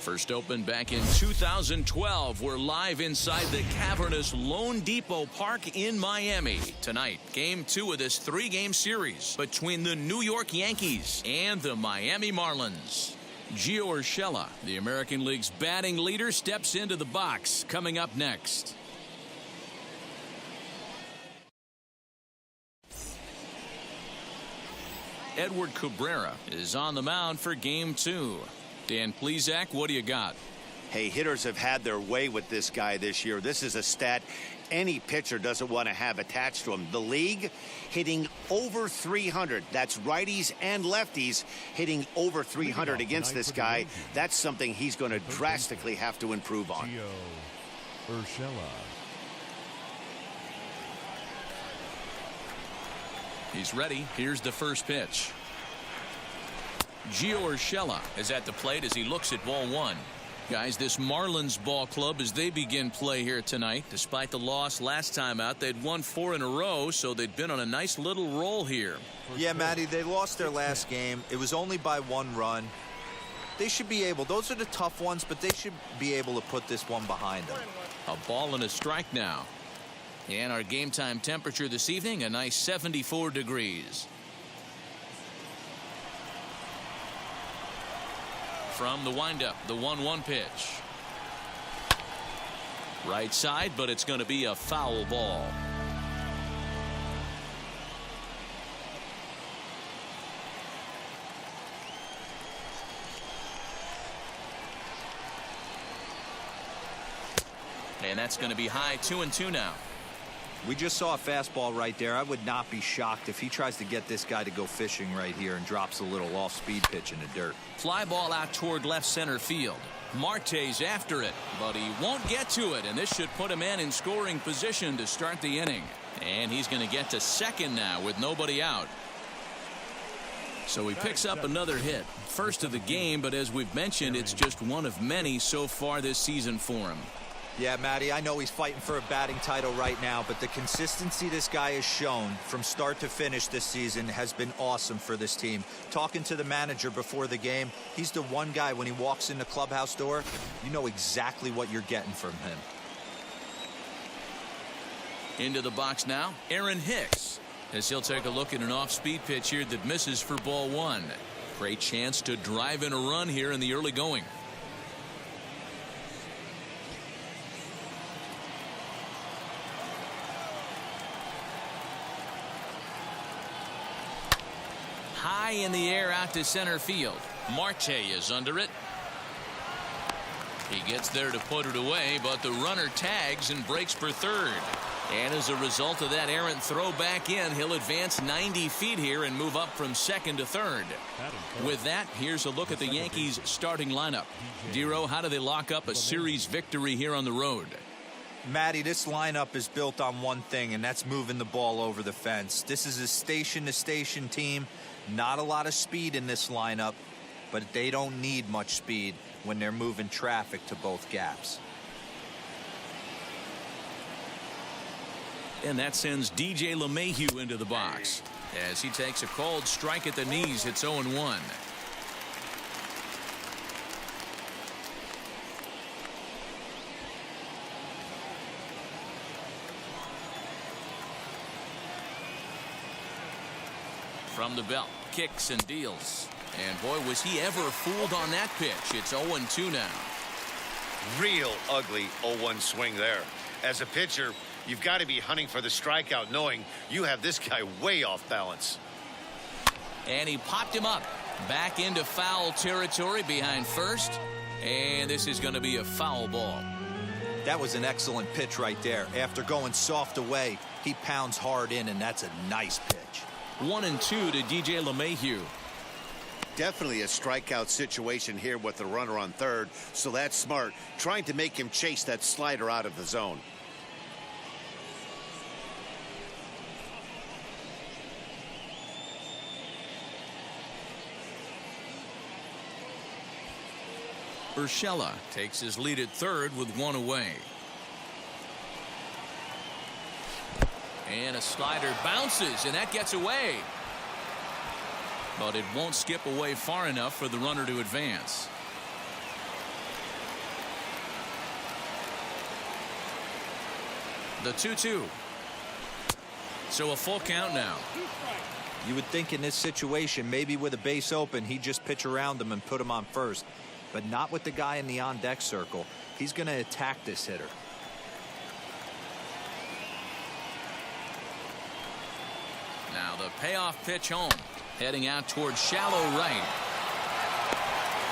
First opened back in 2012. We're live inside the cavernous Lone Depot Park in Miami. Tonight, game 2 of this 3-game series between the New York Yankees and the Miami Marlins. Gio Urshela, the American League's batting leader, steps into the box. Coming up next. Edward Cabrera is on the mound for game 2. Dan Plesac, what do you got? Hey, hitters have had their way with this guy this year. This is a stat any pitcher doesn't want to have attached to him. The league hitting over 300. That's righties and lefties hitting over 300 against this guy. That's something he's going to drastically have to improve on. Gio Urshela. He's ready. Here's the first pitch. Gio Urshela is at the plate as he looks at ball 1. Guys, this Marlins ball club, as they begin play here tonight, despite the loss last time out, they'd won 4 in a row, so they'd been on a nice little roll here. Yeah, Matty, they lost their last game. It was only by 1 run. They should be able, those are the tough ones, but they should be able to put this one behind them. A ball and a strike now. And our game time temperature this evening, a nice 74 degrees. From the windup, the 1-1 pitch. Right side, but it's going to be a foul ball. And that's going to be high, 2-2 now. We just saw a fastball right there. I would not be shocked if he tries to get this guy to go fishing right here and drops a little off-speed pitch in the dirt. Fly ball out toward left center field. Marte's after it, but he won't get to it, and this should put a man in scoring position to start the inning. And he's going to get to second now with nobody out. So he picks up another hit. First of the game, but as we've mentioned, it's just one of many so far this season for him. Yeah, Matty, I know he's fighting for a batting title right now, but the consistency this guy has shown from start to finish this season has been awesome for this team. Talking to the manager before the game, he's the one guy when he walks in the clubhouse door, you know exactly what you're getting from him. Into the box now, Aaron Hicks, as he'll take a look at an off-speed pitch here that misses for ball 1. Great chance to drive in a run here in the early going. High in the air out to center field. Marte is under it. He gets there to put it away, but the runner tags and breaks for third. And as a result of that errant throw back in, he'll advance 90 feet here and move up from second to third. With that, here's a look at the Yankees starting lineup. Dero, how do they lock up a series victory here on the road? Matty, this lineup is built on one thing, and that's moving the ball over the fence. This is a station-to-station team. Not a lot of speed in this lineup, but they don't need much speed when they're moving traffic to both gaps. And that sends DJ LeMahieu into the box as he takes a called strike at the knees. It's 0-1. From the belt, kicks and deals. And boy, was he ever fooled on that pitch. It's 0-2 now. Real ugly 0-1 swing there. As a pitcher, you've got to be hunting for the strikeout, knowing you have this guy way off balance. And he popped him up. Back into foul territory behind first. And this is going to be a foul ball. That was an excellent pitch right there. After going soft away, he pounds hard in, and that's a nice pitch. 1-2 to DJ LeMahieu. Definitely a strikeout situation here with the runner on third, so that's smart. Trying to make him chase that slider out of the zone. Urshela takes his lead at third with 1 away. And a slider bounces, and that gets away. But it won't skip away far enough for the runner to advance. The 2-2. So a full count now. You would think in this situation, maybe with a base open, he'd just pitch around him and put him on first. But not with the guy in the on-deck circle. He's going to attack this hitter. Now the payoff pitch home. Heading out towards shallow right.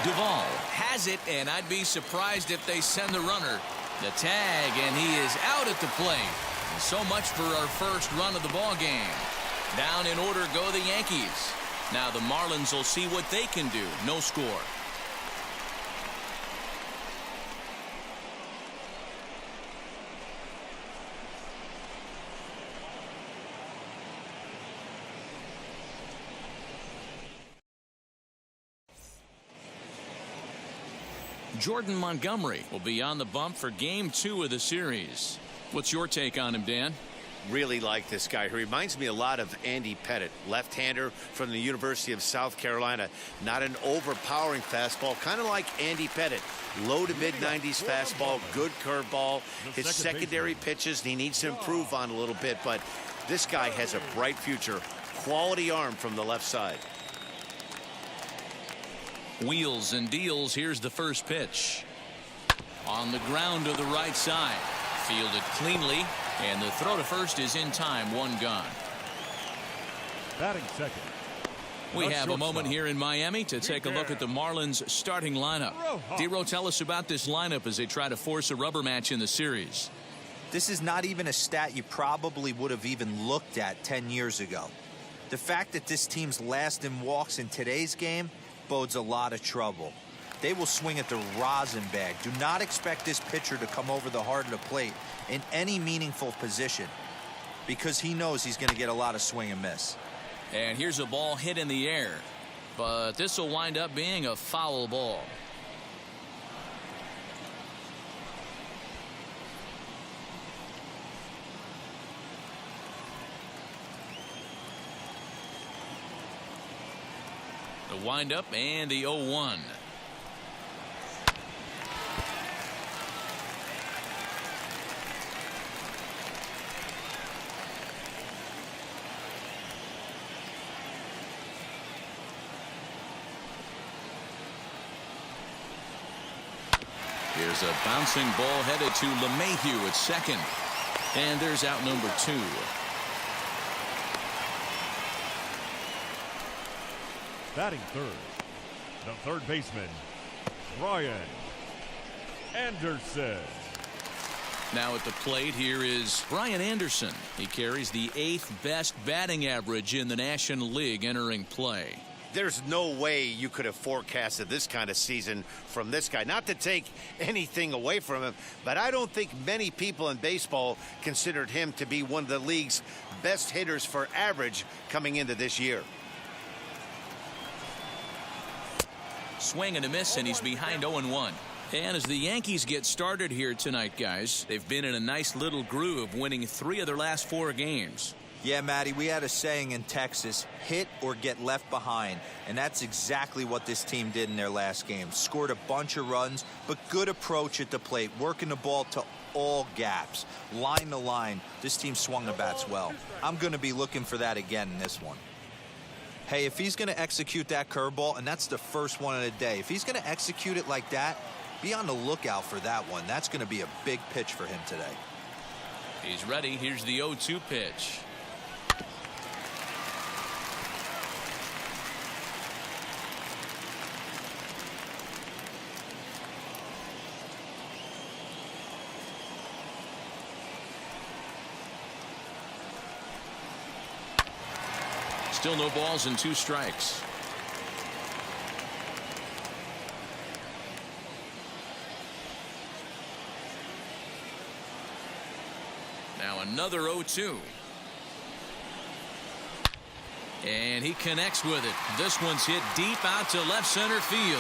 Duvall has it, and I'd be surprised if they send the runner. The tag, and he is out at the plate. And so much for our first run of the ball game. Down in order go the Yankees. Now the Marlins will see what they can do. No score. Jordan Montgomery will be on the bump for game 2 of the series. What's your take on him, Dan? Really like this guy. He reminds me a lot of Andy Pettit, left-hander from the University of South Carolina. Not an overpowering fastball, kind of like Andy Pettit. Low to mid-90s fastball, good curveball. His secondary pitches he needs to improve on a little bit, but this guy has a bright future. Quality arm from the left side. Wheels and deals. Here's the first pitch. On the ground to the right side. Fielded cleanly, and the throw to first is in time. One gone. Batting second. We have a moment here in Miami to take a look at the Marlins starting lineup. D-Ro, tell us about this lineup as they try to force a rubber match in the series. This is not even a stat you probably would have even looked at 10 years ago. The fact that this team's last in walks in today's game bodes a lot of trouble. They will swing at the rosin bag. Do not expect this pitcher to come over the heart of the plate in any meaningful position because he knows he's going to get a lot of swing and miss. And here's a ball hit in the air, but this will wind up being a foul ball. The windup and the 0-1. Here's a bouncing ball headed to LeMahieu at second. And there's out number 2. Batting third, the third baseman, Brian Anderson. Now at the plate here is Brian Anderson. He carries the 8th best batting average in the National League entering play. There's no way you could have forecasted this kind of season from this guy. Not to take anything away from him, but I don't think many people in baseball considered him to be one of the league's best hitters for average coming into this year. Swing and a miss, and he's behind 0-1. And as the Yankees get started here tonight, guys, they've been in a nice little groove, winning 3 of their last 4 games. Yeah, Matty, we had a saying in Texas, hit or get left behind. And that's exactly what this team did in their last game. Scored a bunch of runs, but good approach at the plate, working the ball to all gaps. Line to line, this team swung the bats well. I'm going to be looking for that again in this one. Hey, if he's going to execute that curveball, and that's the first one of the day, if he's going to execute it like that, be on the lookout for that one. That's going to be a big pitch for him today. He's ready. Here's the 0-2 pitch. Still no balls and 2 strikes. Now another 0-2. And he connects with it. This one's hit deep out to left center field.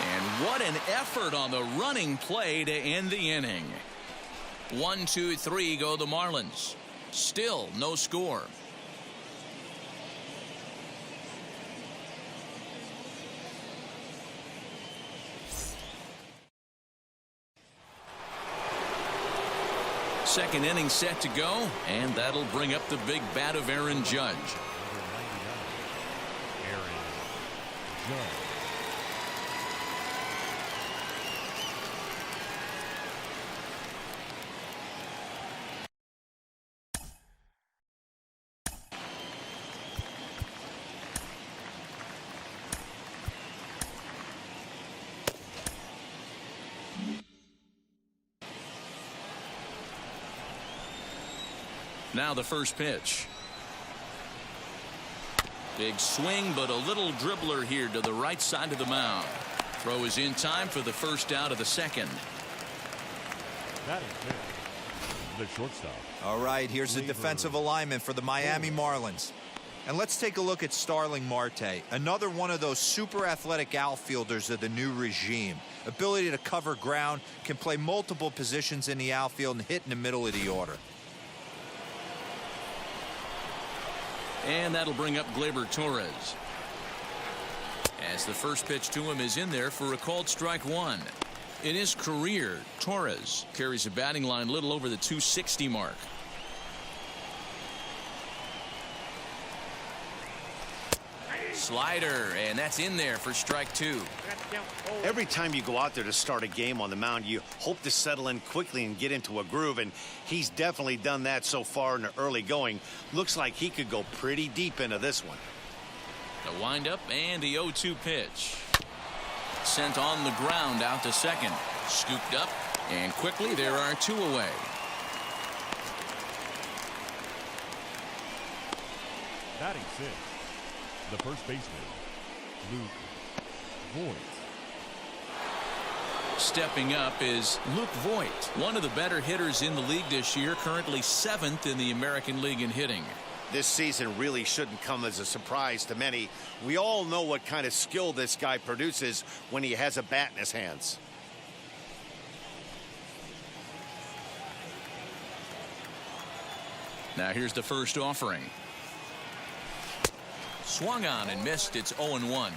And what an effort on the running play to end the inning. 1, 2, 3 go the Marlins. Still no score. second inning set to go, and that'll bring up the big bat of Aaron Judge. Now the first pitch. Big swing, but a little dribbler here to the right side of the mound. Throw is in time for the first out of the second. That is the shortstop. All right, here's the defensive alignment for the Miami Marlins. And let's take a look at Starling Marte, another one of those super athletic outfielders of the new regime. Ability to cover ground, can play multiple positions in the outfield and hit in the middle of the order. And that'll bring up Gleyber Torres. As the first pitch to him is in there for a called strike one. In his career, Torres carries a batting line a little over the 260 mark. Slider, and that's in there for strike two. Every time you go out there to start a game on the mound, you hope to settle in quickly and get into a groove, and he's definitely done that so far in the early going. Looks like he could go pretty deep into this one. The windup and the 0-2 pitch. Sent on the ground out to second. Scooped up, and quickly there are two away. Batting sixth, the first baseman, Luke Voigt. Stepping up is Luke Voigt, one of the better hitters in the league this year, currently 7th in the American League in hitting. This season really shouldn't come as a surprise to many. We all know what kind of skill this guy produces when he has a bat in his hands. Now here's the first offering. Swung on and missed. It's 0-1.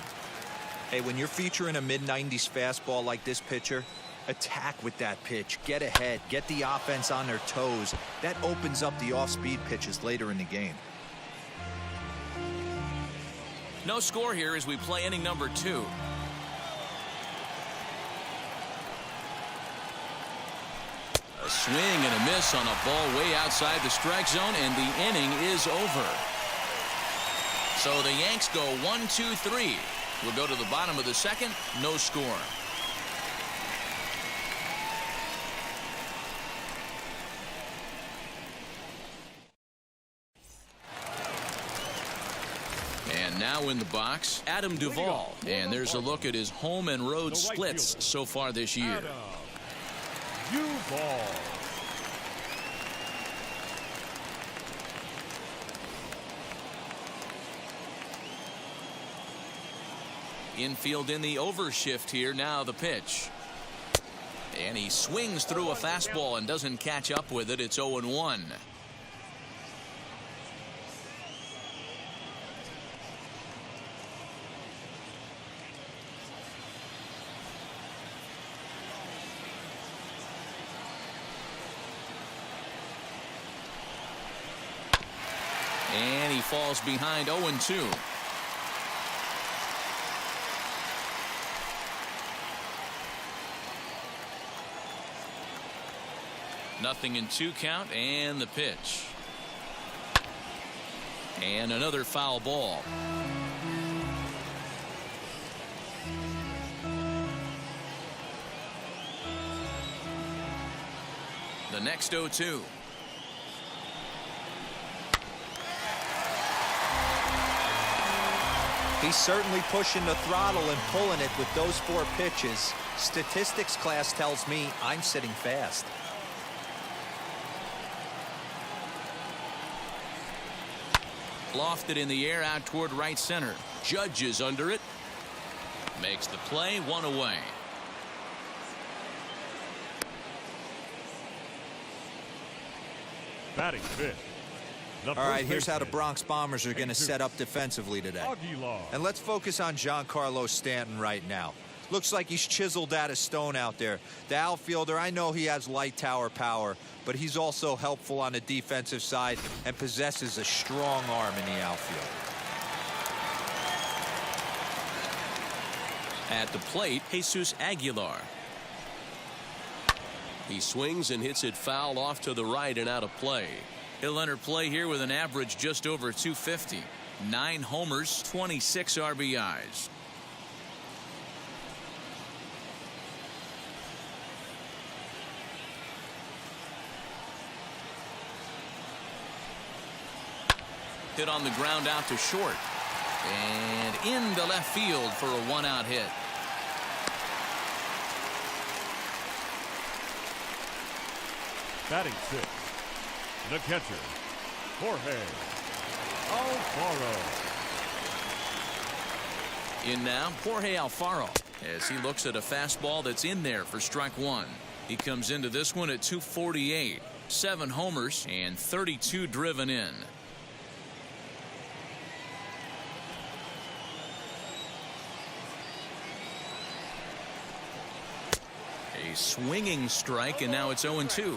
Hey, when you're featuring a mid-90s fastball like this pitcher, attack with that pitch. Get ahead. Get the offense on their toes. That opens up the off-speed pitches later in the game. No score here as we play inning number 2. A swing and a miss on a ball way outside the strike zone, and the inning is over. So the Yanks go 1-2-3. We'll go to the bottom of the second. No score. And now in the box, Adam Duvall. And there's a look at his home and road splits so far this year. Adam Duvall. Infield in the overshift here. Now the pitch. And he swings through a fastball and doesn't catch up with it. It's 0-1. And he falls behind 0-2. Nothing in 2 count, and the pitch. And another foul ball. The next 0-2. He's certainly pushing the throttle and pulling it with those 4 pitches. Statistics class tells me I'm sitting fast. Lofted in the air out toward right center. Judge is under it. Makes the play, 1 away. Batting fifth. All right, here's how the Bronx Bombers are going to set up defensively today. Aguilar. And let's focus on Giancarlo Stanton right now. Looks like he's chiseled out of stone out there. The outfielder, I know he has light tower power, but he's also helpful on the defensive side and possesses a strong arm in the outfield. At the plate, Jesus Aguilar. He swings and hits it foul off to the right and out of play. He'll enter play here with an average just over 250. 9 homers, 26 RBIs. Hit on the ground out to short. And into left field for a 1-out hit. Batting 6, the catcher, Jorge Alfaro. In now, Jorge Alfaro, as he looks at a fastball that's in there for strike 1. He comes into this one at 248. 7 homers and 32 driven in. A swinging strike, and now it's 0-2.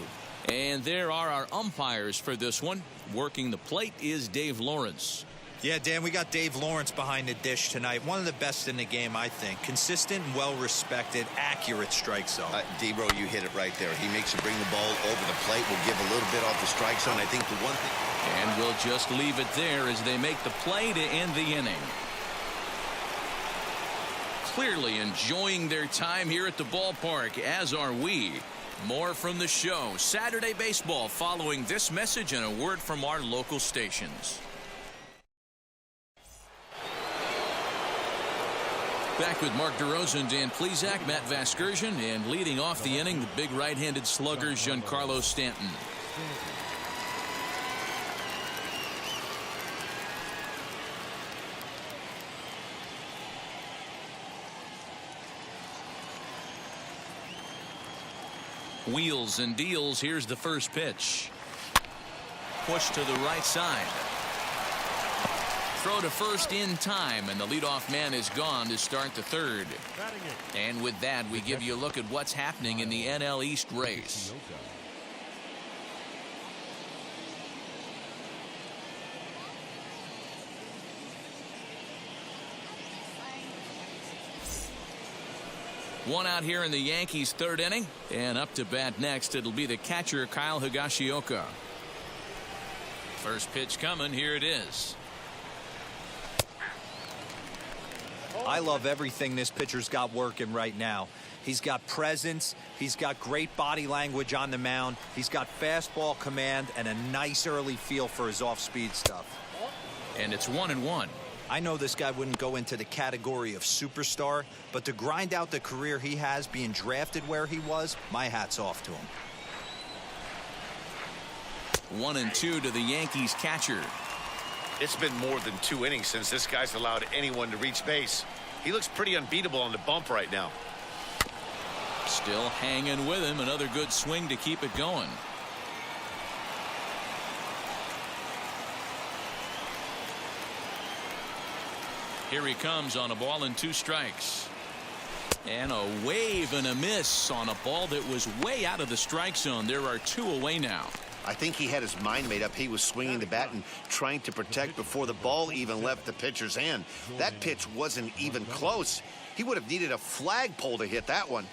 And there are our umpires for this one. Working the plate is Dave Lawrence. Yeah, Dan, we got Dave Lawrence behind the dish tonight. One of the best in the game, I think. Consistent, well-respected, accurate strike zone. D-Bro, you hit it right there. He makes you bring the ball over the plate. Will give a little bit off the strike zone. I think the one thing... And we'll just leave it there as they make the play to end the inning. Clearly enjoying their time here at the ballpark, as are we. More from the show, Saturday Baseball, following this message and a word from our local stations. Back with Mark DeRosa, Dan Plesac, Matt Vasgersian, and leading off the inning, the big right-handed slugger, Giancarlo Stanton. Wheels and deals. Here's the first pitch. Push to the right side. Throw to first in time, and the leadoff man is gone to start the third. And with that, we give you a look at what's happening in the NL East race. One out here in the Yankees' third inning, and up to bat next, it'll be the catcher, Kyle Higashioka. First pitch coming. Here it is. I love everything this pitcher's got working right now. He's got presence. He's got great body language on the mound. He's got fastball command and a nice early feel for his off-speed stuff. And it's 1-1. I know this guy wouldn't go into the category of superstar, but to grind out the career he has being drafted where he was, my hat's off to him. 1-2 to the Yankees catcher. It's been more than 2 innings since this guy's allowed anyone to reach base. He looks pretty unbeatable on the bump right now. Still hanging with him. Another good swing to keep it going. Here he comes on a ball and 2 strikes. And a wave and a miss on a ball that was way out of the strike zone. There are 2 away now. I think he had his mind made up. He was swinging the bat and trying to protect before the ball even left the pitcher's hand. That pitch wasn't even close. He would have needed a flagpole to hit that one.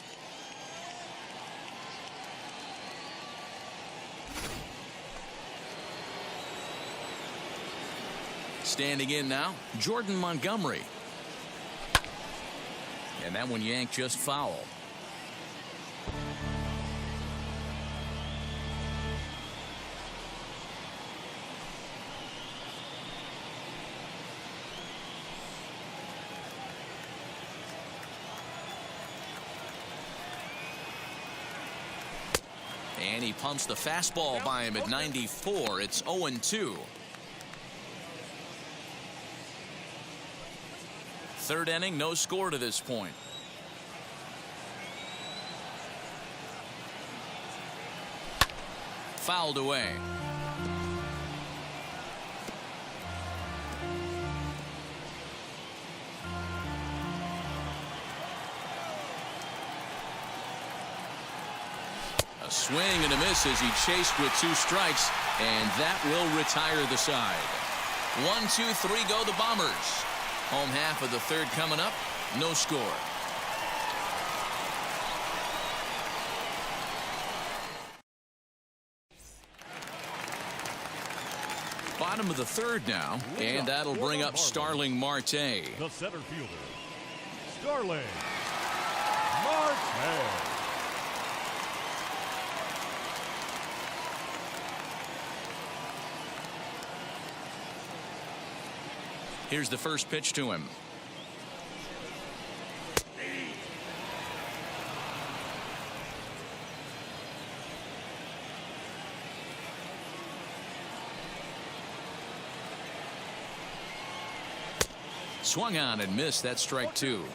Standing in now, Jordan Montgomery. And that one yanked just foul. And he pumps the fastball by him at 94. It's 0-2. Third inning, no score to this point. Fouled away. A swing and a miss as he chased with 2 strikes, and that will retire the side. 1, 2, 3 go the Bombers. Home half of the third coming up. No score. Bottom of the third now, and that'll bring up Starling Marte. The center fielder, Starling Marte. Here's the first pitch to him. Swung on and missed. That strike 2.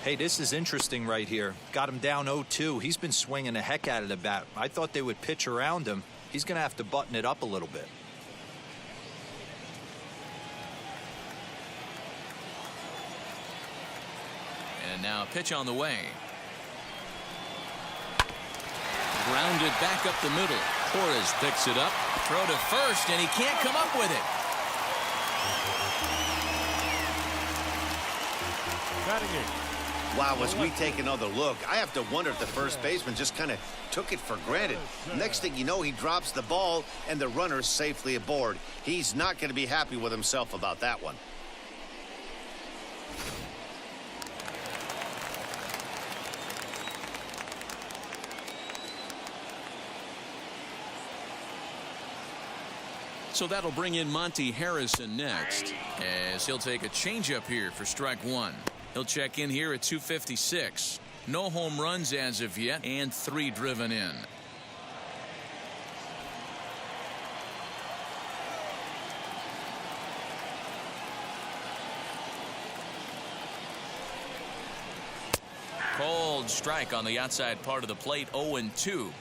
Hey, this is interesting right here. Got him down 0-2. He's been swinging the heck out of the bat. I thought they would pitch around him. He's going to have to button it up a little bit. And now a pitch on the way. Grounded back up the middle. Torres picks it up. Throw to first, and he can't come up with it. Batting 8. Wow, as we take another look, I have to wonder if the first baseman just kind of took it for granted. Next thing you know, he drops the ball, and the runner's safely aboard. He's not going to be happy with himself about that one. So that'll bring in Monty Harrison next, as he'll take a changeup here for strike 1. He'll check in here at 256. No home runs as of yet, and 3 driven in. Cold strike on the outside part of the plate, 0-2.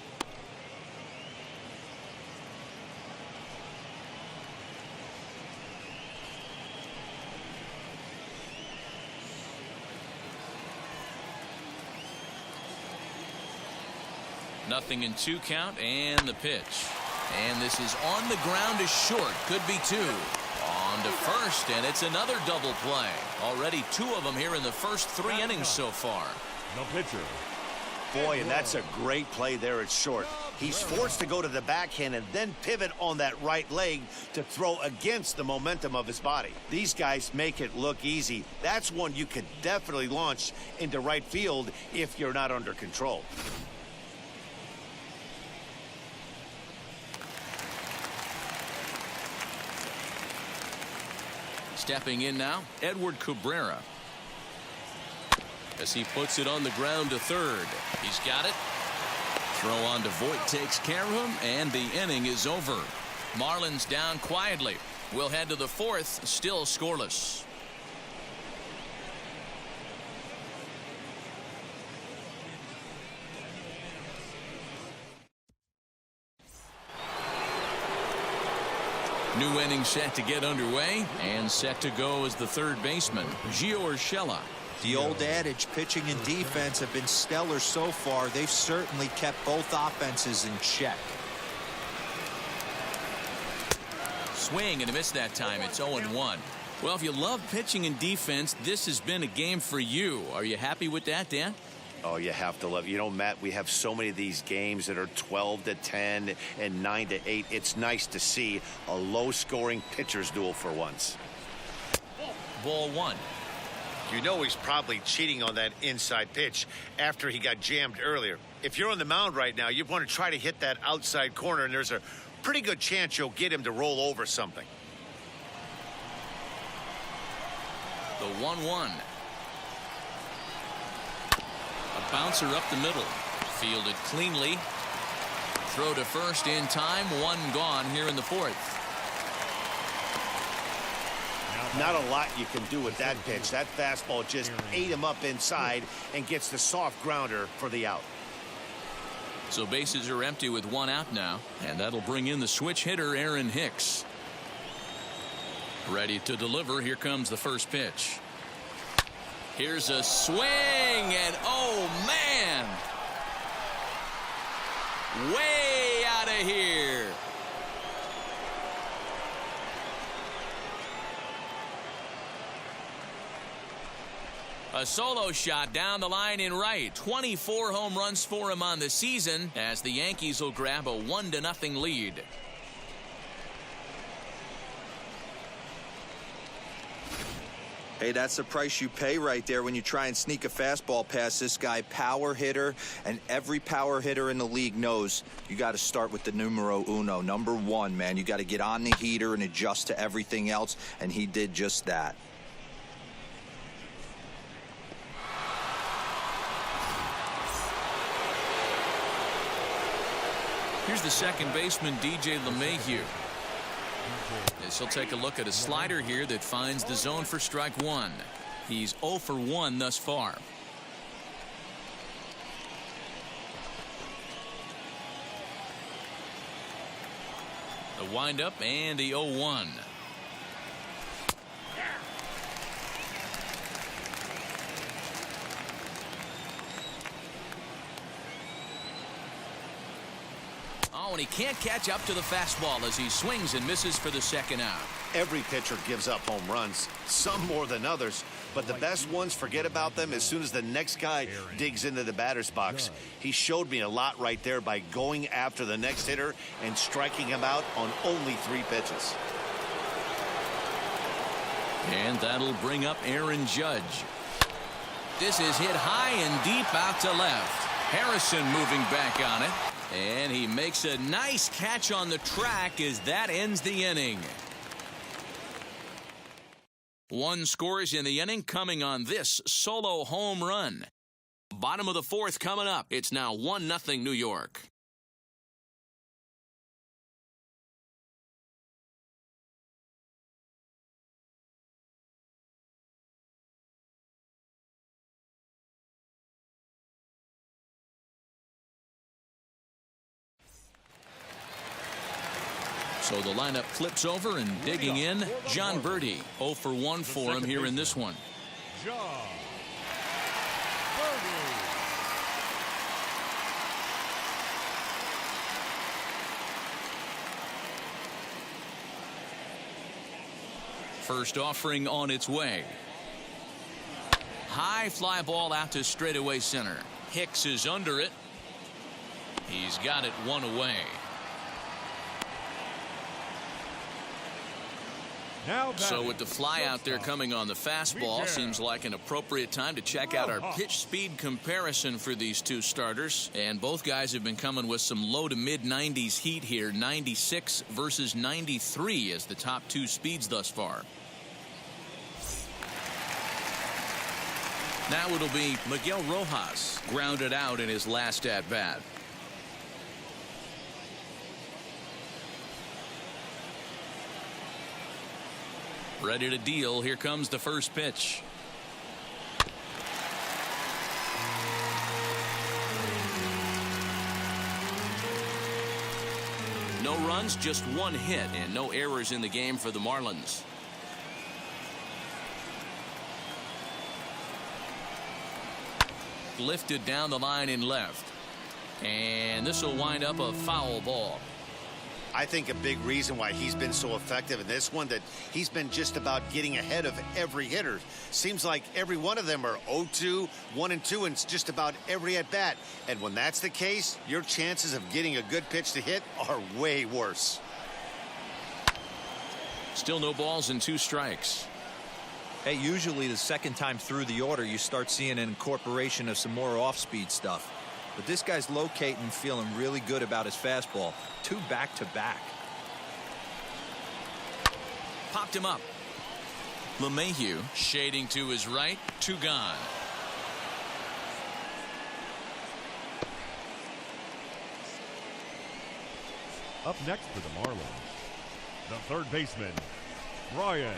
Nothing in 2 count, and the pitch. And this is on the ground is short. Could be 2. On to first, and it's another double play. Already 2 of them here in the first 3 innings so far. The pitcher. Boy, and that's a great play there at short. He's forced to go to the backhand and then pivot on that right leg to throw against the momentum of his body. These guys make it look easy. That's one you could definitely launch into right field if you're not under control. Stepping in now, Edward Cabrera. As he puts it on the ground to third. He's got it. Throw on to Voit takes care of him, and the inning is over. Marlins down quietly. We'll head to the 4th, still scoreless. New inning set to get underway, and set to go as the third baseman, Gio Urshela. The old adage, pitching and defense have been stellar so far. They've certainly kept both offenses in check. Swing and a miss that time. It's 0-1. Well, if you love pitching and defense, this has been a game for you. Are you happy with that, Dan? Oh, you have to love it. You know, Matt, we have so many of these games that are 12-10 and 9-8. It's nice to see a low-scoring pitcher's duel for once. Ball 1. You know he's probably cheating on that inside pitch after he got jammed earlier. If you're on the mound right now, you want to try to hit that outside corner, and there's a pretty good chance you'll get him to roll over something. The 1-1. A bouncer up the middle. Fielded cleanly. Throw to first in time. 1 gone here in the 4th. Not a lot you can do with that pitch. That fastball just ate him up inside and gets the soft grounder for the out. So bases are empty with 1 out now, and that'll bring in the switch hitter Aaron Hicks. Ready to deliver. Here comes the first pitch. Here's a swing, and oh man, Way out of here. A solo shot down the line in right. 24 home runs for him on the season as the Yankees will grab a 1-0 lead. Hey, that's the price you pay right there when you try and sneak a fastball past this guy. Power hitter, and every power hitter in the league knows you got to start with the numero uno, number one, man. You got to get on the heater and adjust to everything else, and he did just that. Here's the second baseman, DJ LeMahieu. As he'll take a look at a slider here that finds the zone for strike one. He's 0 for 1 thus far. The windup and the 0-1. Oh, and he can't catch up to the fastball as he swings and misses for the second out. Every pitcher gives up home runs, some more than others, but the best ones forget about them as soon as the next guy digs into the batter's box. He showed me a lot right there by going after the next hitter and striking him out on only 3 pitches. And that'll bring up Aaron Judge. This is hit high and deep out to left. Harrison moving back on it. And he makes a nice catch on the track as that ends the inning. 1 scores in the inning coming on this solo home run. Bottom of the 4th coming up. It's now 1-0 New York. So the lineup flips over and digging in, John Birdie. 0 for 1 for him here in this one. John Birdie. First offering on its way. High fly ball out to straightaway center. Hicks is under it. He's got it 1 away. So with the fly out there coming on the fastball, seems like an appropriate time to check out our pitch speed comparison for these two starters. And both guys have been coming with some low to mid 90s heat here. 96 versus 93 as the top 2 speeds thus far. Now it'll be Miguel Rojas grounded out in his last at bat. Ready to deal. Here comes the first pitch. No runs, just 1 hit, and no errors in the game for the Marlins. Lifted down the line in left. And this will wind up a foul ball. I think a big reason why he's been so effective in this one, that he's been just about getting ahead of every hitter. Seems like every one of them are 0-2, 1-2, and just about every at bat. And when that's the case, your chances of getting a good pitch to hit are way worse. Still no balls and 2 strikes. Hey, usually the second time through the order, you start seeing an incorporation of some more off-speed stuff. But this guy's locating and feeling really good about his fastball. 2 back-to-back. Popped him up. LeMahieu shading to his right. 2 gone. Up next for the Marlins, the third baseman, Brian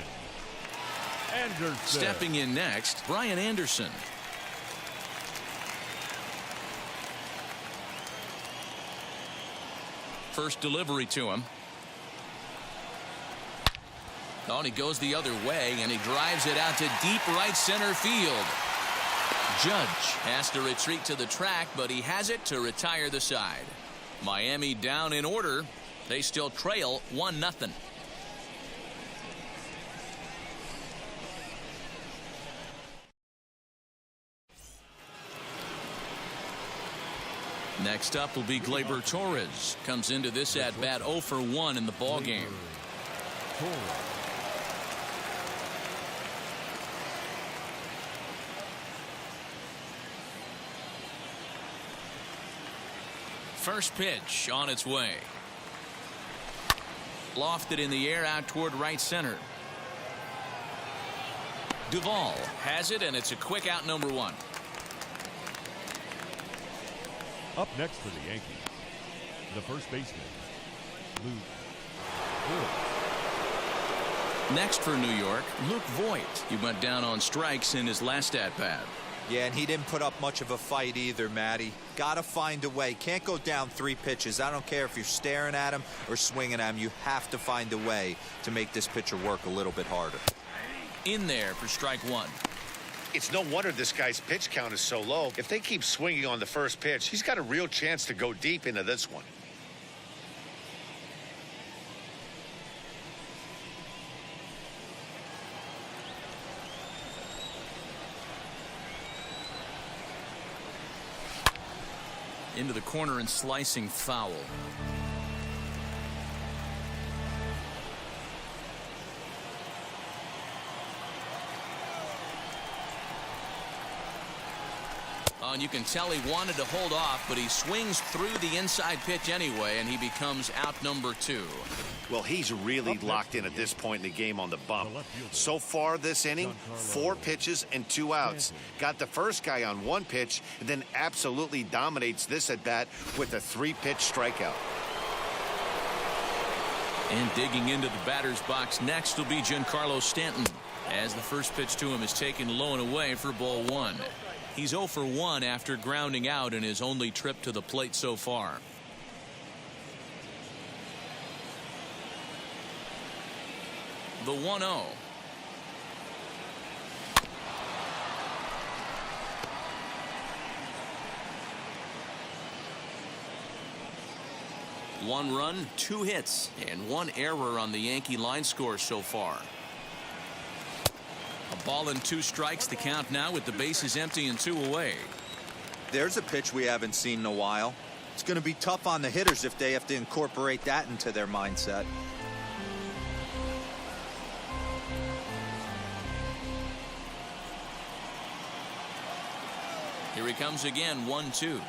Anderson. Stepping in next, Brian Anderson. First delivery to him. Oh, and he goes the other way, and he drives it out to deep right center field. Judge has to retreat to the track, but he has it to retire the side. Miami down in order. They still trail 1-0. Next up will be Gleyber Torres. Comes into this at bat 0 for 1 in the ball game. First pitch on its way. Lofted in the air out toward right center. Duvall has it, and it's a quick out, number 1. Up next for the Yankees, the first baseman, Luke Voit. Next for New York, Luke Voit. He went down on strikes in his last at-bat. Yeah, and he didn't put up much of a fight either, Matty. Gotta find a way. Can't go down 3 pitches. I don't care if you're staring at him or swinging at him. You have to find a way to make this pitcher work a little bit harder. In there for strike 1. It's no wonder this guy's pitch count is so low. If they keep swinging on the first pitch, he's got a real chance to go deep into this one. Into the corner and slicing foul. Oh, and you can tell he wanted to hold off, but he swings through the inside pitch anyway, and he becomes out number 2. Well, he's really locked in at this point in the game on the bump. So far this inning, 4 pitches and 2 outs. Got the first guy on 1 pitch, and then absolutely dominates this at bat with a 3-pitch strikeout. And digging into the batter's box next will be Giancarlo Stanton, as the first pitch to him is taken low and away for ball 1. He's 0 for 1 after grounding out in his only trip to the plate so far. The 1-0. One run, 2 hits, and 1 error on the Yankee line score so far. A ball and 2 strikes, the count now with the bases empty and 2 away. There's a pitch we haven't seen in a while. It's going to be tough on the hitters if they have to incorporate that into their mindset. Here he comes again, 1-2.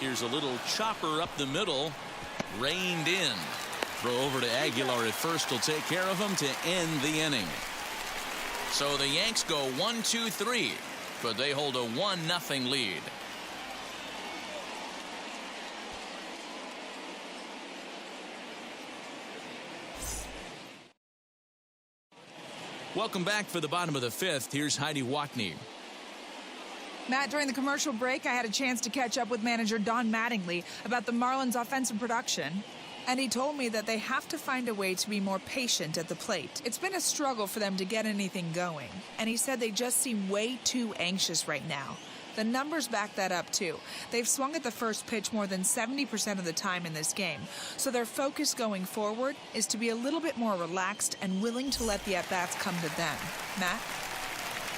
Here's a little chopper up the middle, reined in. Throw over to Aguilar at first will take care of him to end the inning. So the Yanks go 1-2-3, but they hold a 1-0 lead. Welcome back for the bottom of the 5th. Here's Heidi Watney. Matt, during the commercial break, I had a chance to catch up with manager Don Mattingly about the Marlins' offensive production. And he told me that they have to find a way to be more patient at the plate. It's been a struggle for them to get anything going. And he said they just seem way too anxious right now. The numbers back that up, too. They've swung at the first pitch more than 70% of the time in this game. So their focus going forward is to be a little bit more relaxed and willing to let the at-bats come to them. Matt?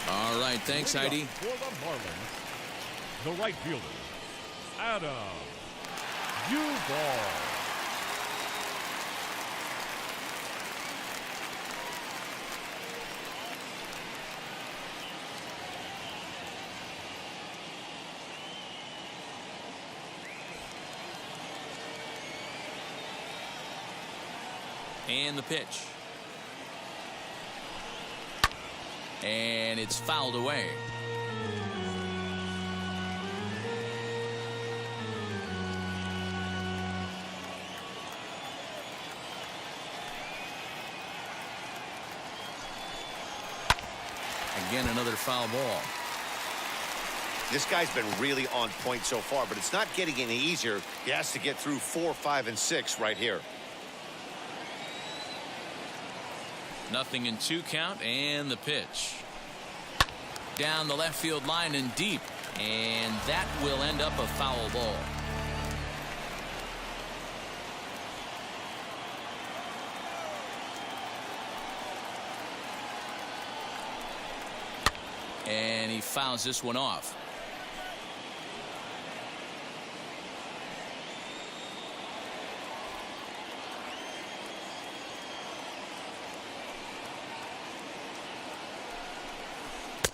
All right, thanks, Heidi. For the Marlins, the right fielder, Adam Duvall. And the pitch. And it's fouled away. Again, another foul ball. This guy's been really on point so far, but it's not getting any easier. He has to get through 4, 5, and 6 right here. 0-2 count, and the pitch. Down the left field line and deep, and that will end up a foul ball. And he fouls this one off.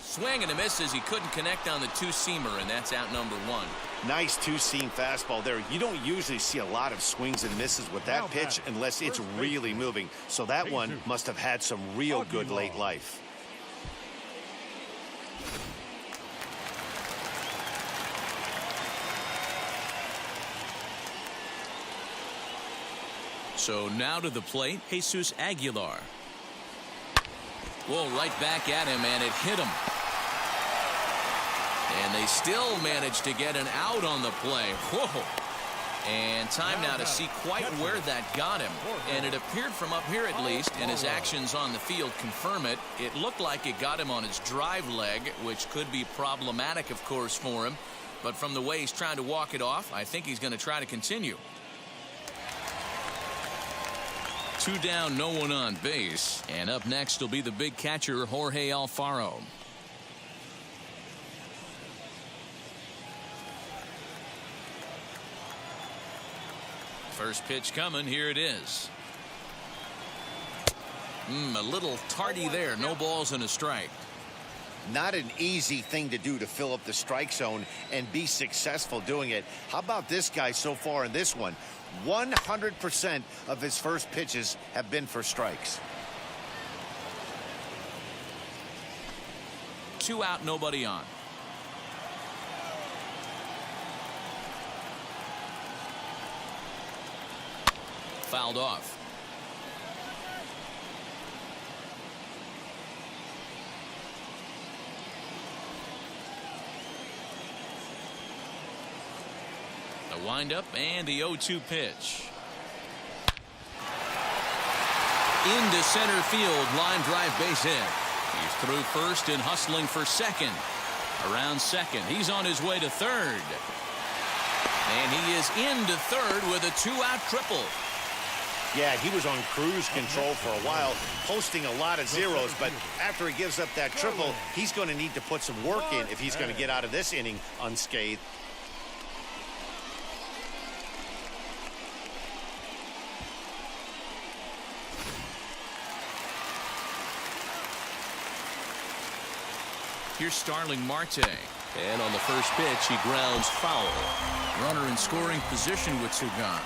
Swing and a miss as he couldn't connect on the two-seamer, and that's out number 1. Nice two-seam fastball there. You don't usually see a lot of swings and misses with that pitch unless it's really moving. So that one must have had some real good late life. So now to the plate, Jesus Aguilar. Well, right back at him, and it hit him. And they still managed to get an out on the play. Whoa. And time now to see quite where that got him. And it appeared from up here at least, and his actions on the field confirm it. It looked like it got him on his drive leg, which could be problematic, of course, for him. But from the way he's trying to walk it off, I think he's going to try to continue. 2 down, no one on base. And up next will be the big catcher, Jorge Alfaro. First pitch coming. Here it is. A little tardy there. No balls and a strike. Not an easy thing to do to fill up the strike zone and be successful doing it. How about this guy so far in this one? 100% of his first pitches have been for strikes. 2 out, nobody on. Fouled off. The windup and the 0-2 pitch. Into center field, line drive, base hit. He's through first and hustling for second. Around second, he's on his way to third. And he is into third with a 2-out triple. Yeah, he was on cruise control for a while, posting a lot of zeros, but after he gives up that triple, he's going to need to put some work in if he's going to get out of this inning unscathed. Here's Starling Marte. And on the first pitch, he grounds foul. Runner in scoring position with 2 gone.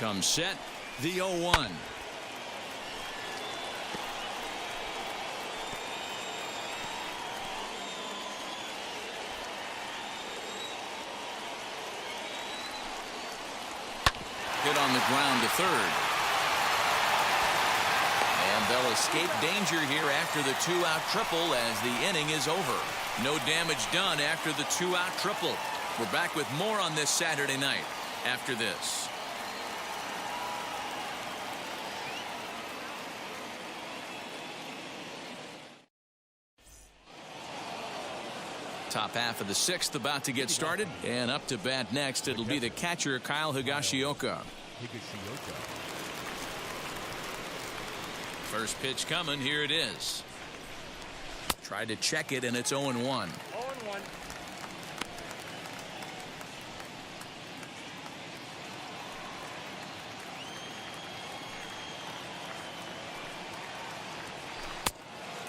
Comes set, the 0-1. Hit on the ground to third. And they'll escape danger here after the 2-out triple as the inning is over. No damage done after the 2-out triple. We're back with more on this Saturday night after this. Top half of the 6th about to get started, and up to bat next it'll be the catcher Kyle Higashioka. First pitch coming. Here it is. Tried to check it, and it's 0-1. 0-1.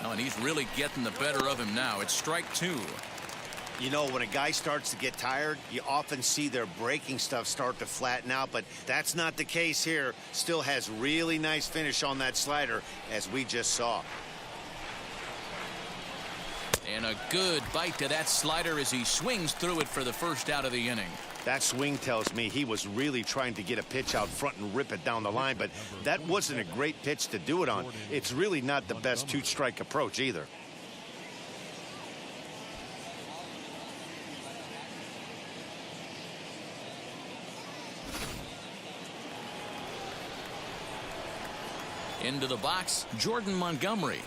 Oh, and he's really getting the better of him now. It's strike 2. You know, when a guy starts to get tired, you often see their breaking stuff start to flatten out, but that's not the case here. Still has really nice finish on that slider, as we just saw. And a good bite to that slider as he swings through it for the first out of the inning. That swing tells me he was really trying to get a pitch out front and rip it down the line, but that wasn't a great pitch to do it on. It's really not the best two-strike approach either. Into the box, Jordan Montgomery.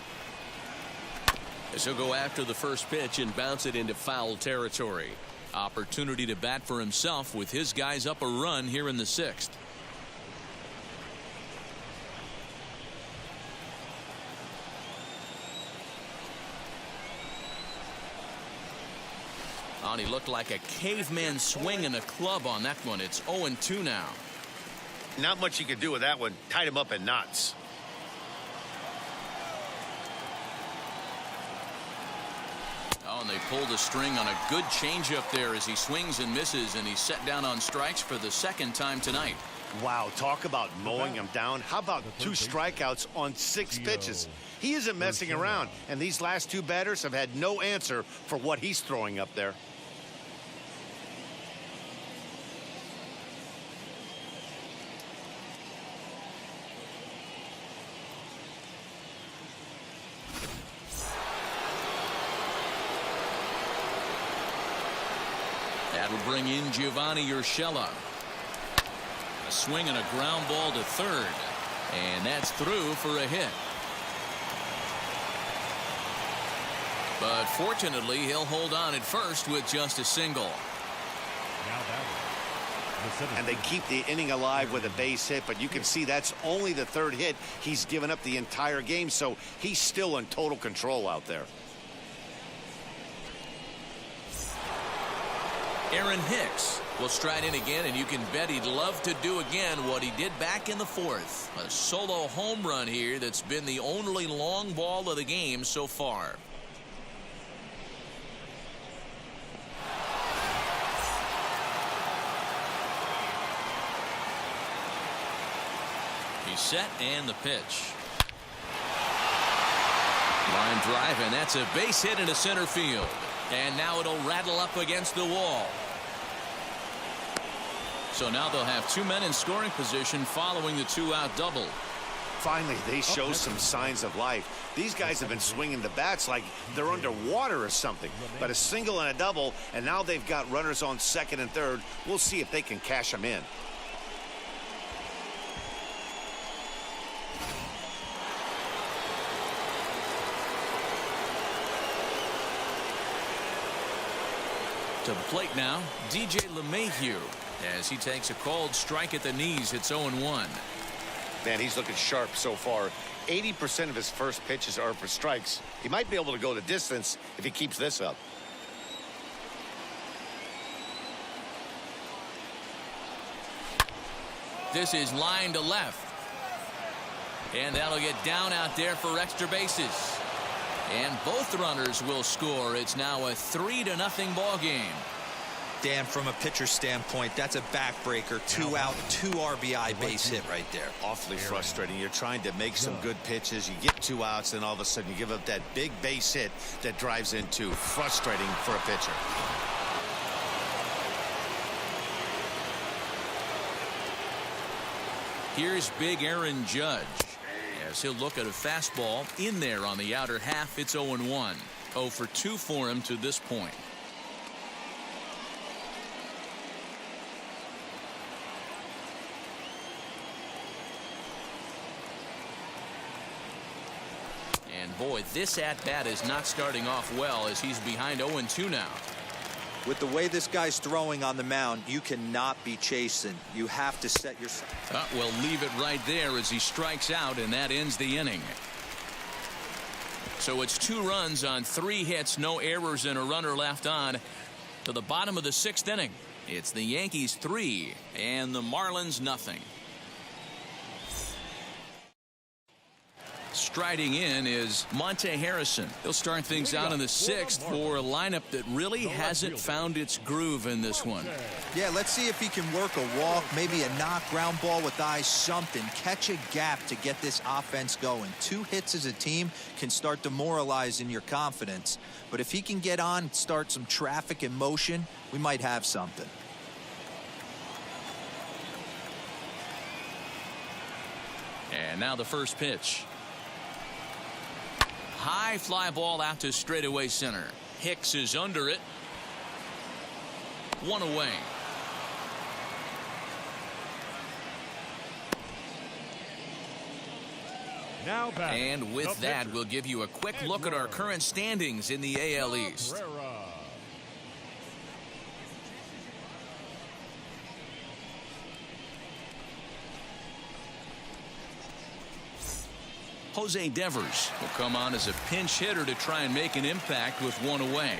As he'll go after the first pitch and bounce it into foul territory. Opportunity to bat for himself with his guys up a run here in the 6th. And he looked like a caveman swinging a club on that one. It's 0-2 now. Not much you could do with that one. Tied him up in knots. Oh, and they pulled a string on a good changeup there as he swings and misses, and he's set down on strikes for the 2nd time tonight. Wow, talk about mowing him down. How about 2 strikeouts on 6 pitches? He isn't messing around, and these last 2 batters have had no answer for what he's throwing up there. That will bring in Giovanni Urshela. A swing and a ground ball to third. And that's through for a hit. But fortunately, he'll hold on at first with just a single. And they keep the inning alive with a base hit, but you can see that's only the 3rd hit he's given up the entire game, so he's still in total control out there. Aaron Hicks will stride in again, and you can bet he'd love to do again what he did back in the 4th. A solo home run here that's been the only long ball of the game so far. He's set, and the pitch. Line drive, and that's a base hit into center field. And now it'll rattle up against the wall. So now they'll have 2 men in scoring position following the 2-out double. Finally, they show some signs of life. These guys have been swinging the bats like they're underwater or something. But a single and a double, and now they've got runners on 2nd and 3rd. We'll see if they can cash them in. To the plate now, DJ LeMahieu, as he takes a called strike at the knees. It's 0-1. Man, he's looking sharp so far. 80% of his first pitches are for strikes. He might be able to go the distance if he keeps this up. This is line to left. And that'll get down out there for extra bases. And both runners will score. It's now a 3-0 ball game. Dan, from a pitcher standpoint, that's a backbreaker. 2 out, 2 RBI base hit right there. Awfully frustrating. You're trying to make some good pitches. You get 2 outs, and all of a sudden you give up that big base hit that drives in 2. Frustrating for a pitcher. Here's big Aaron Judge. As he'll look at a fastball in there on the outer half. It's 0-1. 0 for 2 for him to this point. And boy, this at-bat is not starting off well as he's behind 0-2 now. With the way this guy's throwing on the mound, you cannot be chasing. You have to set your... We'll leave it right there as he strikes out, and that ends the inning. So it's 2 runs on 3 hits, no errors, and a runner left on to the bottom of the 6th inning. It's the Yankees 3 and the Marlins nothing. Striding in is Monte Harrison. He'll start things out in the 6th for a lineup that really hasn't found its groove in this one. Yeah, let's see if he can work a walk, maybe a knock, ground ball with eyes, something. Catch a gap to get this offense going. 2 hits as a team can start demoralizing your confidence. But if he can get on, start some traffic in motion, we might have something. And now the first pitch. High fly ball out to straightaway center. Hicks is under it. One away. Now back. And with that, we'll give you a quick look at our current standings in the AL East. Jose Devers will come on as a pinch hitter to try and make an impact with one away.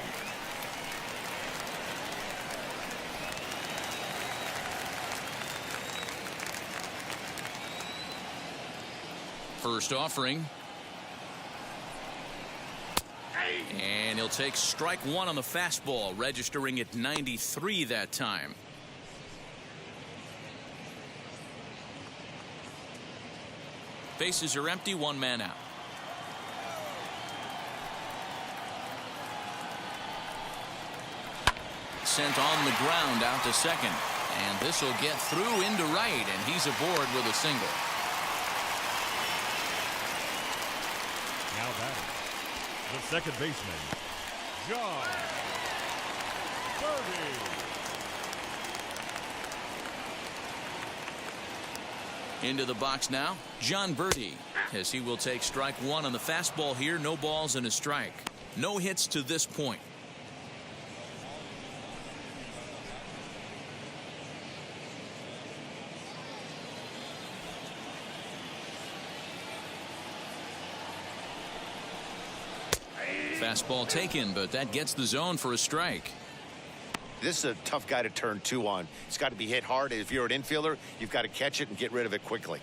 First offering. And he'll take strike one on the fastball, registering at 93 that time. Bases are empty, one man out. Sent on the ground out to second. And this will get through into right, and he's aboard with a single. Now batting, the second baseman, John Birdie. Into the box now, John Birdie, as he will take strike one on the fastball here. No balls and a strike. No hits to this point. Fastball taken, but that gets the zone for a strike. This is a tough guy to turn two on. It's got to be hit hard. If you're an infielder, you've got to catch it and get rid of it quickly.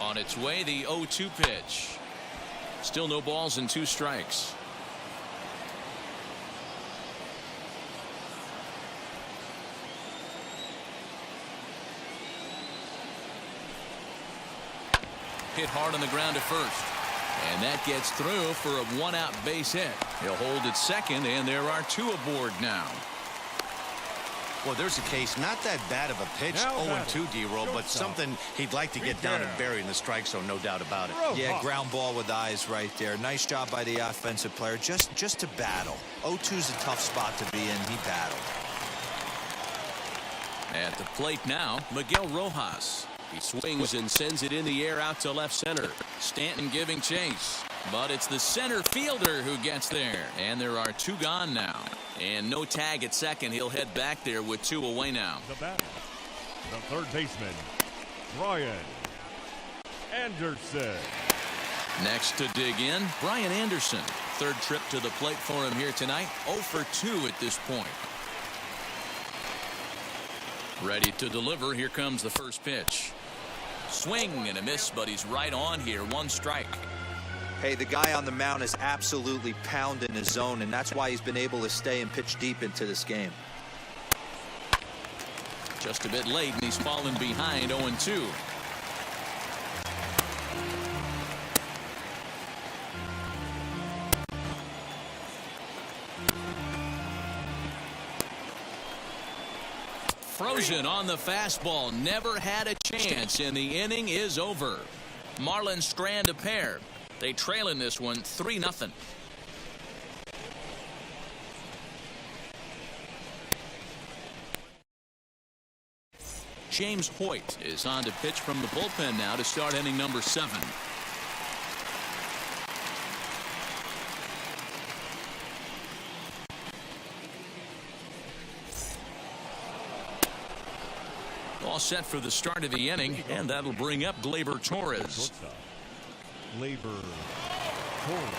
On its way, the 0-2 pitch. Still no balls and two strikes. Hit hard on the ground to first. And that gets through for a one-out base hit. He'll hold at second, and there are two aboard now. Well, there's a case, not that bad of a pitch, 0-2 D-roll, but something he'd like to get down and bury in the strike zone, no doubt about it. Yeah, ground ball with eyes right there. Nice job by the offensive player, just to battle. 0-2's a tough spot to be in. He battled. At the plate now, Miguel Rojas. He swings and sends it in the air out to left center. Stanton giving chase. But it's the center fielder who gets there. And there are two gone now. And no tag at second. He'll head back there with two away now. The batter, the third baseman, Brian Anderson. Next to dig in, Brian Anderson. Third trip to the plate for him here tonight. 0 for 2 at this point. Ready to deliver. Here comes the first pitch. Swing and a miss, but he's right on here. One strike. Hey, the guy on the mound is absolutely pounding his zone, and that's why he's been able to stay and pitch deep into this game. Just a bit late, and he's fallen behind 0-2. Frozen on the fastball. Never had a chance, and the inning is over. Marlins strand a pair. They trail in this one 3-0. James Hoyt is on to pitch from the bullpen now to start inning number 7. All set for the start of the inning, and that'll bring up Gleyber Torres. Gleyber Torres.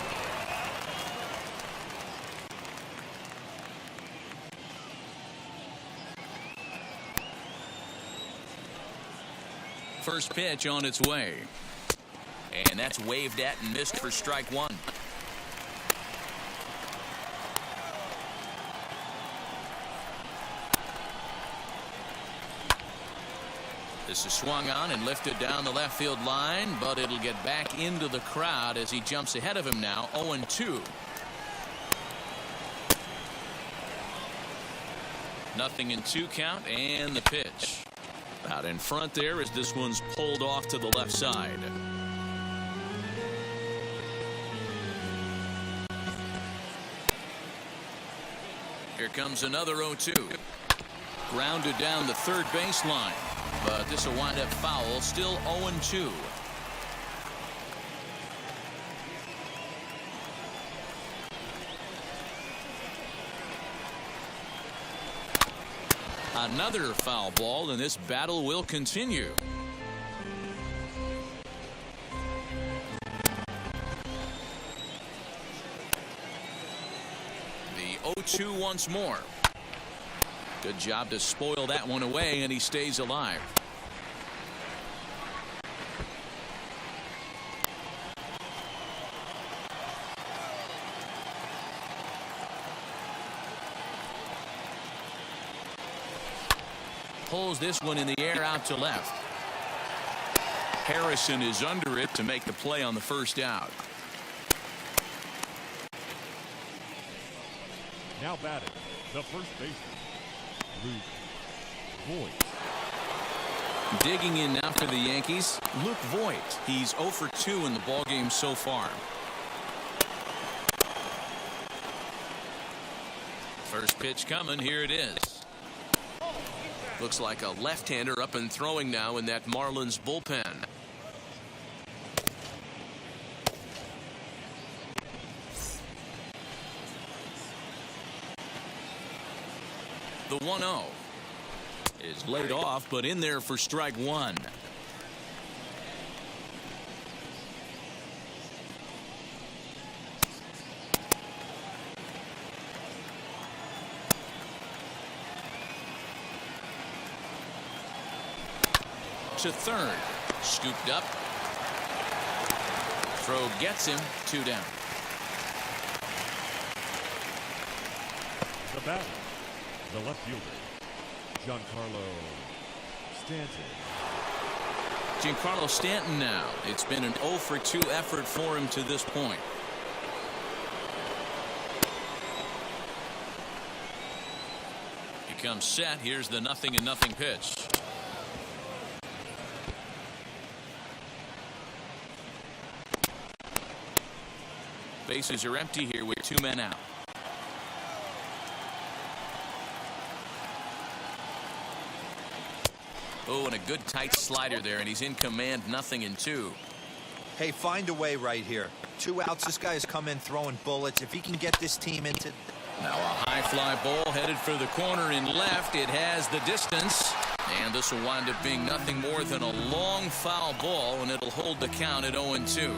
First pitch on its way. And that's waved at and missed for strike one. This is swung on and lifted down the left field line, but it'll get back into the crowd as he jumps ahead of him now. 0-2. 0-2 count, and the pitch. Out in front there as this one's pulled off to the left side. Here comes another 0-2. Grounded down the third baseline, but this will wind up foul. Still 0-2. Another foul ball, and this battle will continue. The 0-2 once more. Good job to spoil that one away, and he stays alive. Pulls this one in the air out to left. Harrison is under it to make the play on the first out. Now batting, the first baseman, Luke Voigt. Digging in now for the Yankees, Luke Voigt. He's 0 for 2 in the ballgame so far. First pitch coming. Here it is. Looks like a left-hander up and throwing now in that Marlins bullpen. The 1-0 is laid off, but in there for strike one. To third, scooped up. Throw gets him, 2 down. The batter, the left fielder, Giancarlo Stanton. Giancarlo Stanton now. It's been an 0 for 2 effort for him to this point. He comes set. Here's the 0-0 pitch. Bases are empty here with 2 men out. Oh, and a good tight slider there, and he's in command. 0-2. Hey, find a way right here. 2 outs. This guy has come in throwing bullets. If he can get this team into... Now a high fly ball headed for the corner in left. It has the distance, and this will wind up being nothing more than a long foul ball, and it'll hold the count at 0-2.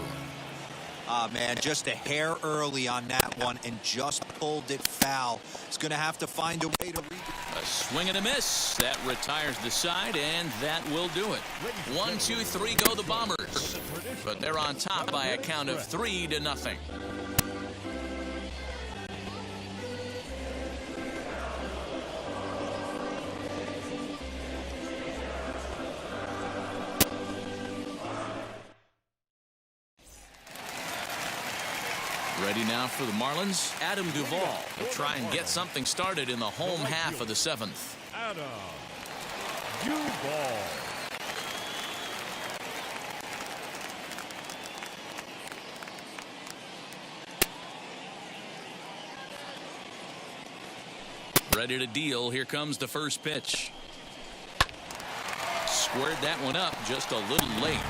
Ah, man, just a hair early on that one and just pulled it foul. He's going to have to find a way to read it. A swing and a miss. That retires the side, and that will do it. 1, 2, 3 go the Bombers. But they're on top by a count of 3-0. Ready now for the Marlins. Adam Duvall will try and get something started in the home half of the 7th. Adam Duvall. Ready to deal. Here comes the first pitch. Squared that one up just a little late.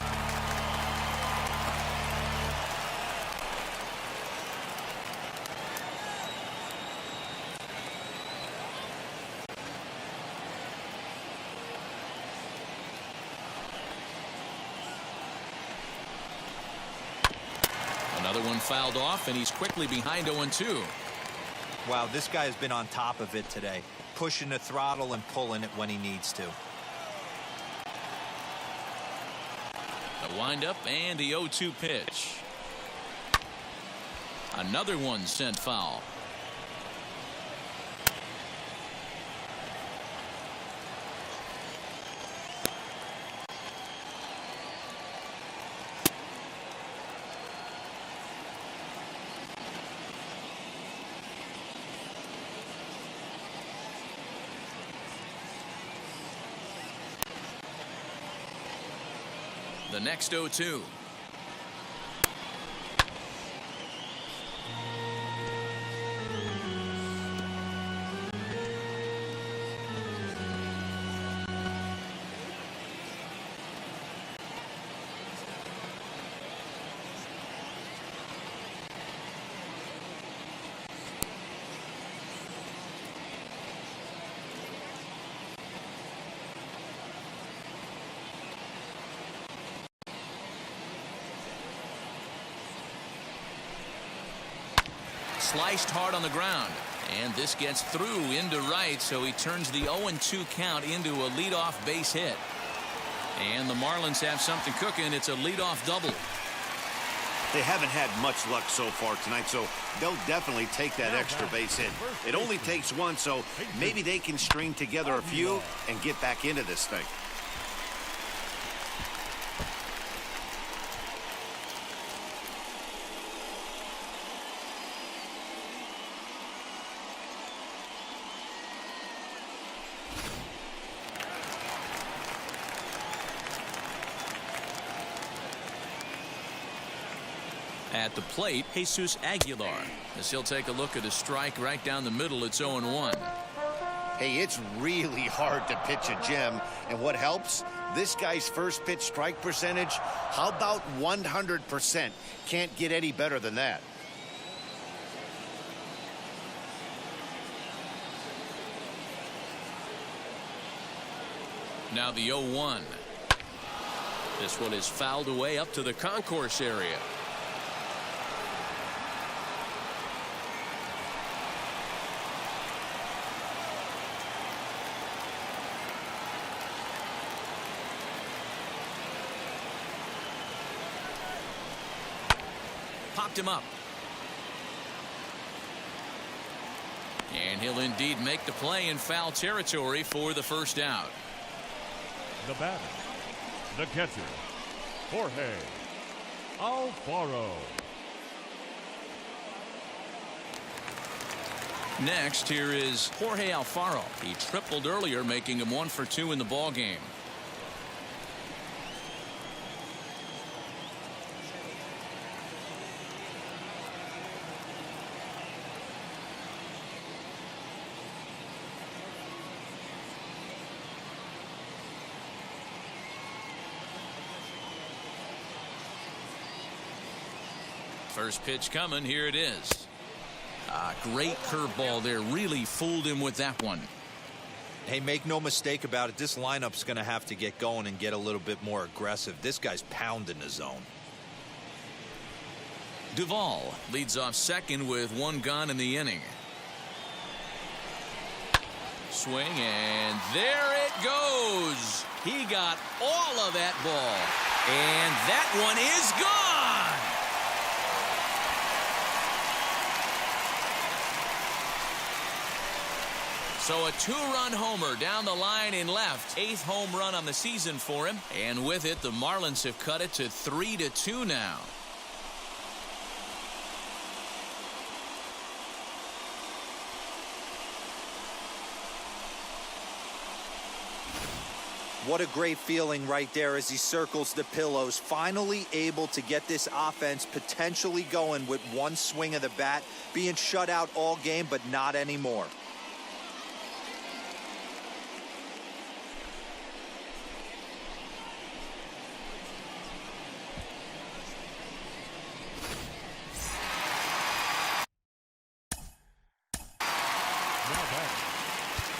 Another one fouled off, and he's quickly behind 0-2. Wow, this guy has been on top of it today, pushing the throttle and pulling it when he needs to. The windup and the 0-2 pitch. Another one sent foul. The next 0-2. Sliced hard on the ground, and this gets through into right, so he turns the 0-2 count into a leadoff base hit. And the Marlins have something cooking. It's a leadoff double. They haven't had much luck so far tonight, so they'll definitely take that extra base hit. It only takes one, so maybe they can string together a few and get back into this thing. At the plate, Jesus Aguilar, as he'll take a look at a strike right down the middle. It's 0-1. Hey, it's really hard to pitch a gem, and what helps? This guy's first pitch strike percentage, how about 100%? Can't get any better than that. Now the 0-1. This one is fouled away up to the concourse area. Popped him up. And he'll indeed make the play in foul territory for the first out. The batter, the catcher, Jorge Alfaro. Next, here is Jorge Alfaro. He tripled earlier, making him 1 for 2 in the ballgame. First pitch coming. Here it is. Great curveball there. Really fooled him with that one. Hey, make no mistake about it. This lineup's going to have to get going and get a little bit more aggressive. This guy's pounding the zone. Duvall leads off second with 1 gone in the inning. Swing, and there it goes. He got all of that ball. And that one is gone. So a 2-run homer down the line in left. 8th home run on the season for him. And with it, the Marlins have cut it to 3-2 now. What a great feeling right there as he circles the pillows. Finally able to get this offense potentially going with one swing of the bat. Being shut out all game, but not anymore.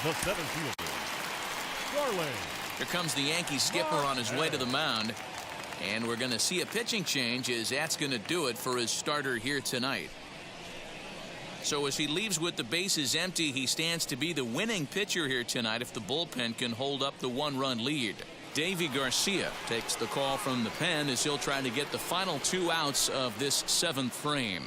The 7th fielder, Garland. Here comes the Yankee skipper on his way to the mound. And we're going to see a pitching change, as that's going to do it for his starter here tonight. So as he leaves with the bases empty, he stands to be the winning pitcher here tonight if the bullpen can hold up the 1-run lead. Davy Garcia takes the call from the pen as he'll try to get the final 2 outs of this 7th frame.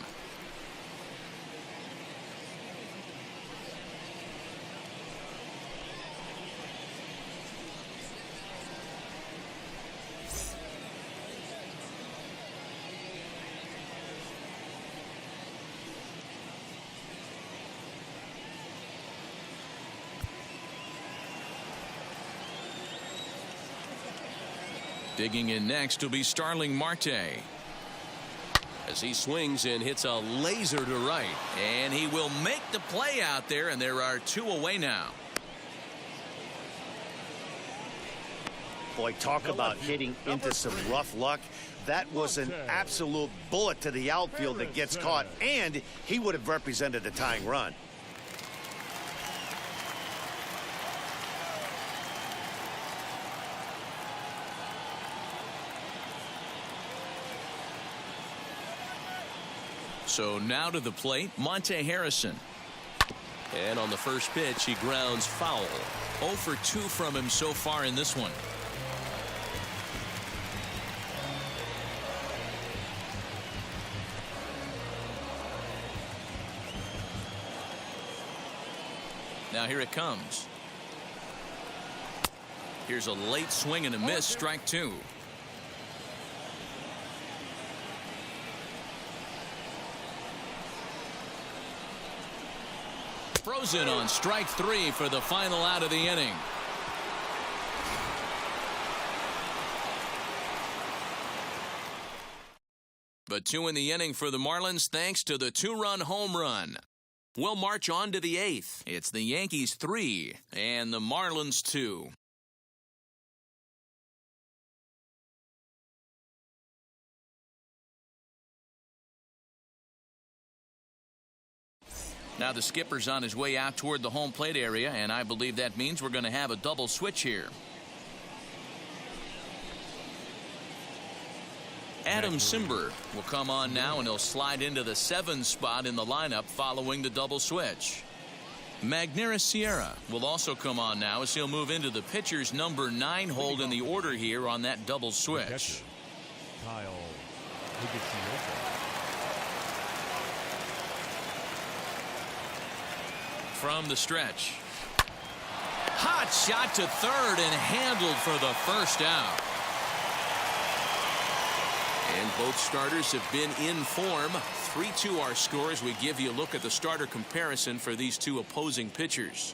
Digging in next will be Starling Marte. As he swings and hits a laser to right. And he will make the play out there, and there are 2 away now. Boy, talk about hitting into some rough luck. That was an absolute bullet to the outfield that gets caught, and he would have represented the tying run. So now to the plate, Monte Harrison. And on the first pitch, he grounds foul. 0 for 2 from him so far in this one. Now here it comes. Here's a late swing and a miss, strike 2. Frozen on strike 3 for the final out of the inning. But 2 in the inning for the Marlins thanks to the 2-run home run. We'll march on to the 8th. It's the Yankees 3 and the Marlins 2. Now the skipper's on his way out toward the home plate area, and I believe that means we're going to have a double switch here. Adam Simber will come on now, and he'll slide into the 7 spot in the lineup following the double switch. Magneuris Sierra will also come on now as he'll move into the pitcher's number 9 hold in the order here on that double switch. From the stretch. Hot shot to third and handled for the first out. And both starters have been in form. 3-2 our score as we give you a look at the starter comparison for these 2 opposing pitchers.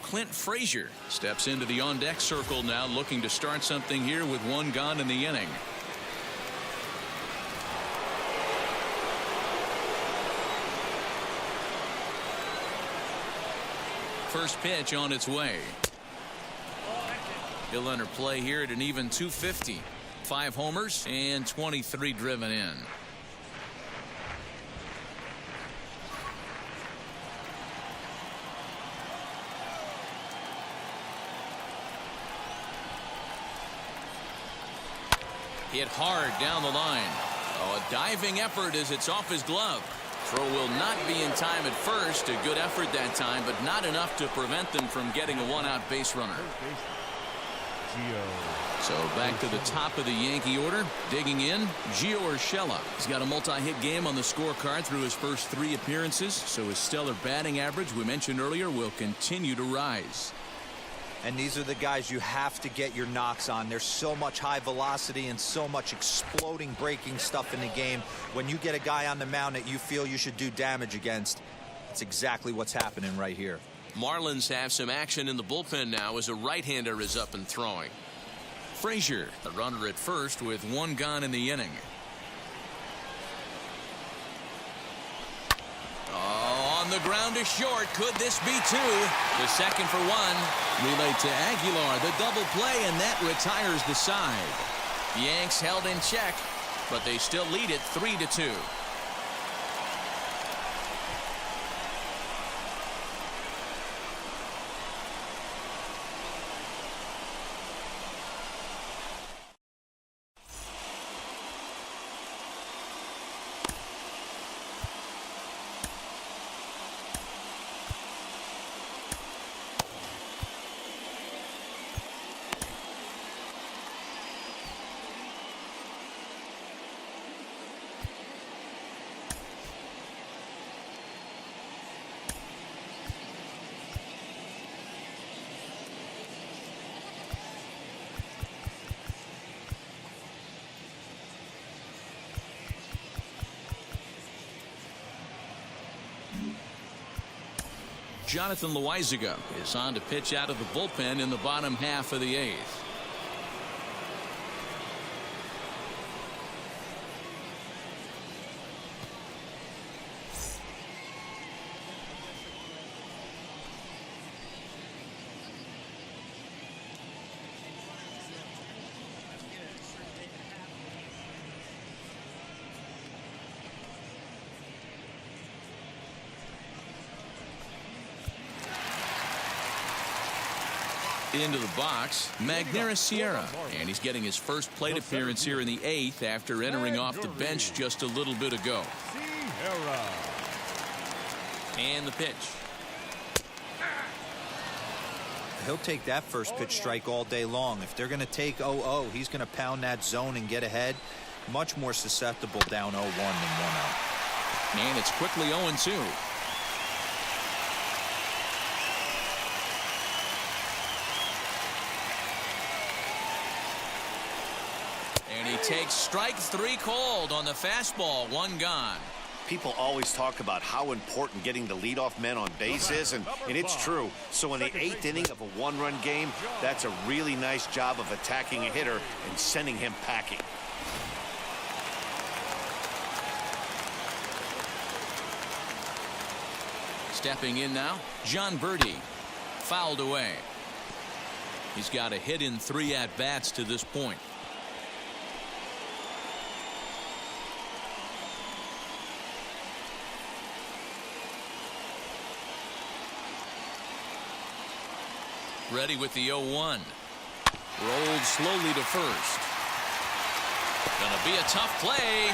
Clint Frazier steps into the on-deck circle now, looking to start something here with 1 gone in the inning. First pitch on its way. He'll enter play here at an even 250. 5 homers and 23 driven in. Hit hard down the line. Oh, a diving effort as it's off his glove. Throw will not be in time at first. A good effort that time, but not enough to prevent them from getting a 1-out base runner. So back to the top of the Yankee order. Digging in, Gio Urshela. He's got a multi-hit game on the scorecard through his first 3 appearances, so his stellar batting average we mentioned earlier will continue to rise. And these are the guys you have to get your knocks on. There's so much high velocity and so much exploding breaking stuff in the game. When you get a guy on the mound that you feel you should do damage against, it's exactly what's happening right here. Marlins have some action in the bullpen now as a right-hander is up and throwing. Frazier, the runner at first with 1 gone in the inning. On the ground is short. Could this be 2? The second for 1. Relay to Aguilar. The double play, and that retires the side. Yanks held in check, but they still lead it 3-2. Jonathan Loizaga is on to pitch out of the bullpen in the bottom half of the 8th. Into the box, Magneuris Sierra, and he's getting his first plate appearance here in the 8th after entering off the bench just a little bit ago. And the pitch. He'll take that first pitch strike all day long. If they're going to take 0-0, he's going to pound that zone and get ahead. Much more susceptible down 0-1 than 1-0. And it's quickly 0-2. And he takes strike 3 called on the fastball. 1 gone. People always talk about how important getting the leadoff man on base is, and it's true. So in the 8th inning of a 1-run game, that's a really nice job of attacking a hitter and sending him packing. Stepping in now, John Birdie. Fouled away. He's got a hit in 3 at-bats to this point. Ready with the 0-1. Rolled slowly to first. Gonna be a tough play.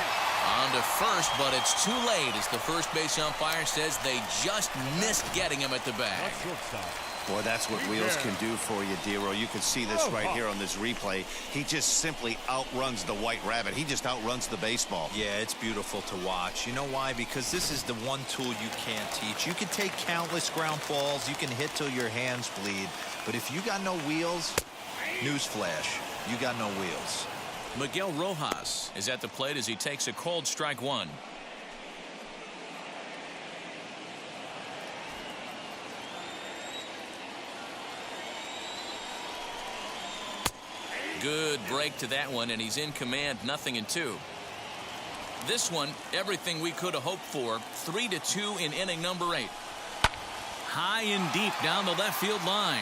On to first, but it's too late as the first base umpire says they just missed getting him at the bag. Boy, that's what wheels can do for you, Dero. You can see this right here on this replay. He just simply outruns the White Rabbit. He just outruns the baseball. Yeah, it's beautiful to watch. You know why? Because this is the one tool you can't teach. You can take countless ground balls. You can hit till your hands bleed. But if you got no wheels, newsflash, you got no wheels. Miguel Rojas is at the plate as he takes a called strike 1. Good break to that one, and he's in command, 0-2. This one, everything we could have hoped for. 3-2 in inning number 8. High and deep down the left field line.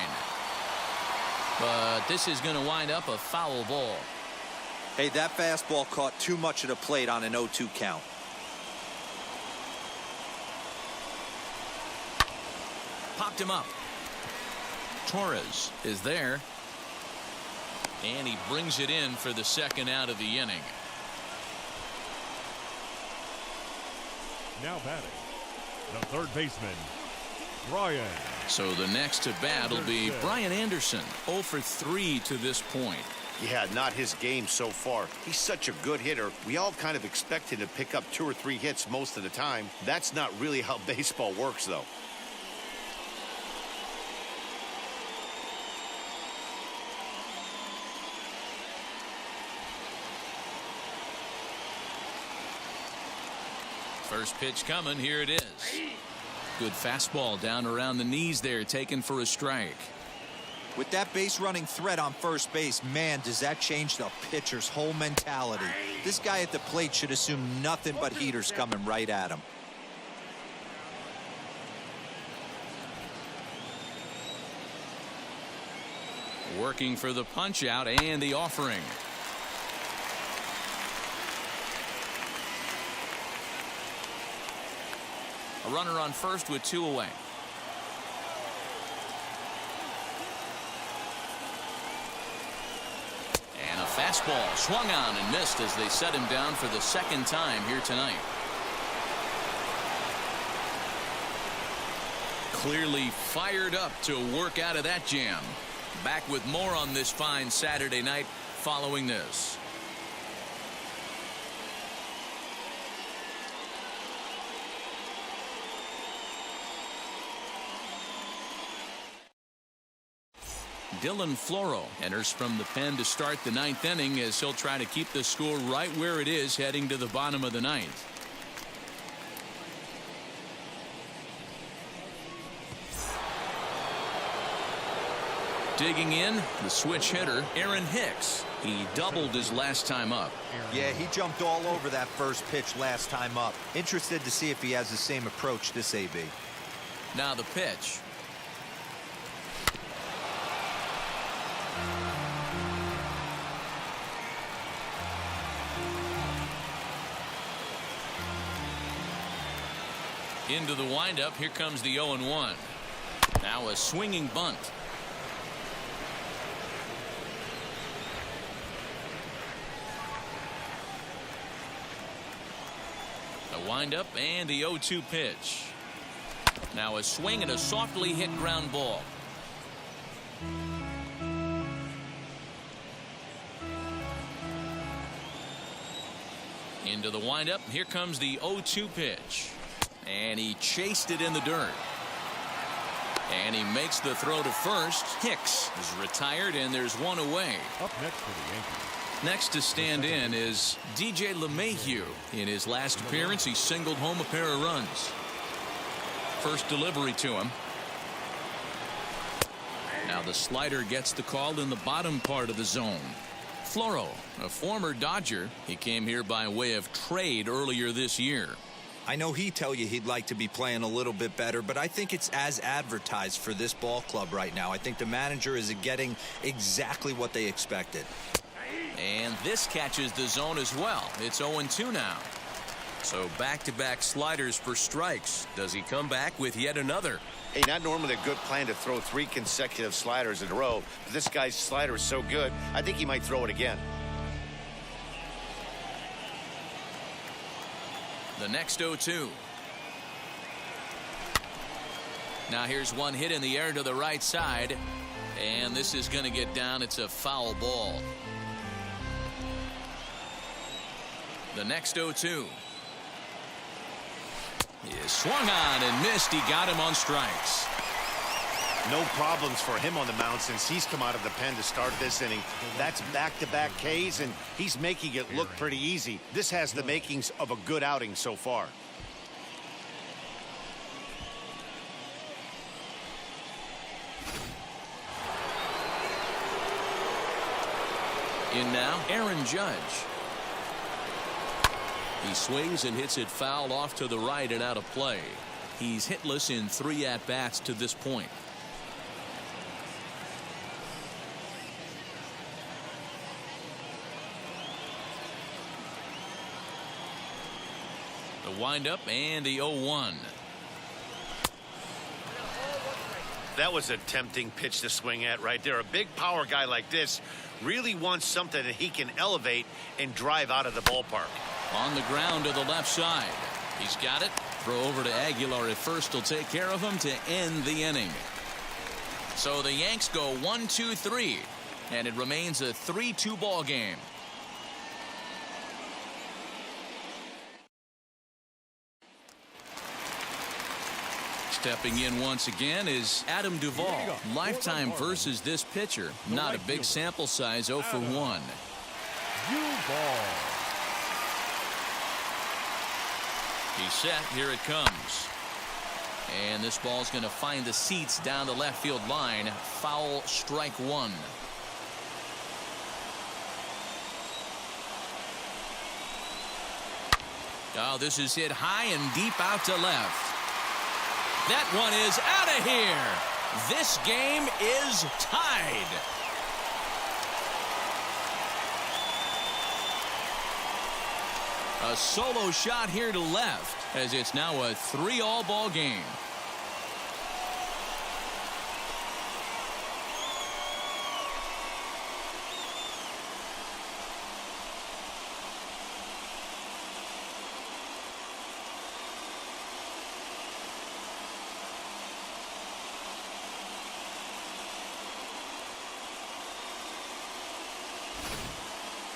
But this is going to wind up a foul ball. Hey, that fastball caught too much of the plate on an 0-2 count. Popped him up. Torres is there. And he brings it in for the second out of the inning. Now batting, the third baseman, Brian. So the next to bat will be Brian Anderson, 0 for 3 to this point. Yeah, not his game so far. He's such a good hitter. We all kind of expect him to pick up 2 or 3 hits most of the time. That's not really how baseball works, though. First pitch coming. Here it is. Good fastball down around the knees there, taken for a strike. With that base running threat on first base, man, does that change the pitcher's whole mentality. This guy at the plate should assume nothing but heaters coming right at him. Working for the punch out and the offering. A runner on first with 2 away. And a fastball swung on and missed as they set him down for the second time here tonight. Clearly fired up to work out of that jam. Back with more on this fine Saturday night following this. Dylan Floro enters from the pen to start the 9th inning as he'll try to keep the score right where it is heading to the bottom of the 9th. Digging in, the switch hitter, Aaron Hicks. He doubled his last time up. Yeah, he jumped all over that first pitch last time up. Interested to see if he has the same approach this AB. Now the pitch. Into the windup. Here comes the 0-1. Now a swinging bunt. A windup and the 0-2 pitch. Now a swing and a softly hit ground ball. Into the windup. Here comes the 0-2 pitch. And he chased it in the dirt. And he makes the throw to first. Hicks is retired, and there's one away. Up next for the Yankees. Next to stand in is DJ LeMahieu. In his last appearance, he singled home a pair of runs. First delivery to him. Now the slider gets the call in the bottom part of the zone. Floro, a former Dodger. He came here by way of trade earlier this year. I know he'd tell you he'd like to be playing a little bit better, but I think it's as advertised for this ball club right now. I think the manager is getting exactly what they expected. And this catches the zone as well. It's 0-2 now. So back-to-back sliders for strikes. Does he come back with yet another? Hey, not normally a good plan to throw 3 consecutive sliders in a row, but this guy's slider is so good, I think he might throw it again. The next 0-2. Now here's one hit in the air to the right side. And this is going to get down. It's a foul ball. The next 0-2. He is swung on and missed. He got him on strikes. No problems for him on the mound since he's come out of the pen to start this inning. That's back-to-back Ks, and he's making it look pretty easy. This has the makings of a good outing so far. In now, Aaron Judge. He swings and hits it foul off to the right and out of play. He's hitless in 3 at-bats to this point. The windup and the 0-1. That was a tempting pitch to swing at right there. A big power guy like this really wants something that he can elevate and drive out of the ballpark. On the ground to the left side. He's got it. Throw over to Aguilar at first will take care of him to end the inning. So the Yanks go 1-2-3, and it remains a 3-2 ball game. Stepping in once again is Adam Duvall. Lifetime versus this pitcher. Not a big sample size, 0 for 1. Duvall. He's set. Here it comes. And this ball's going to find the seats down the left field line. Foul, strike 1. Oh, this is hit high and deep out to left. That one is out of here. This game is tied. A solo shot here to left as it's now a 3-all ball game.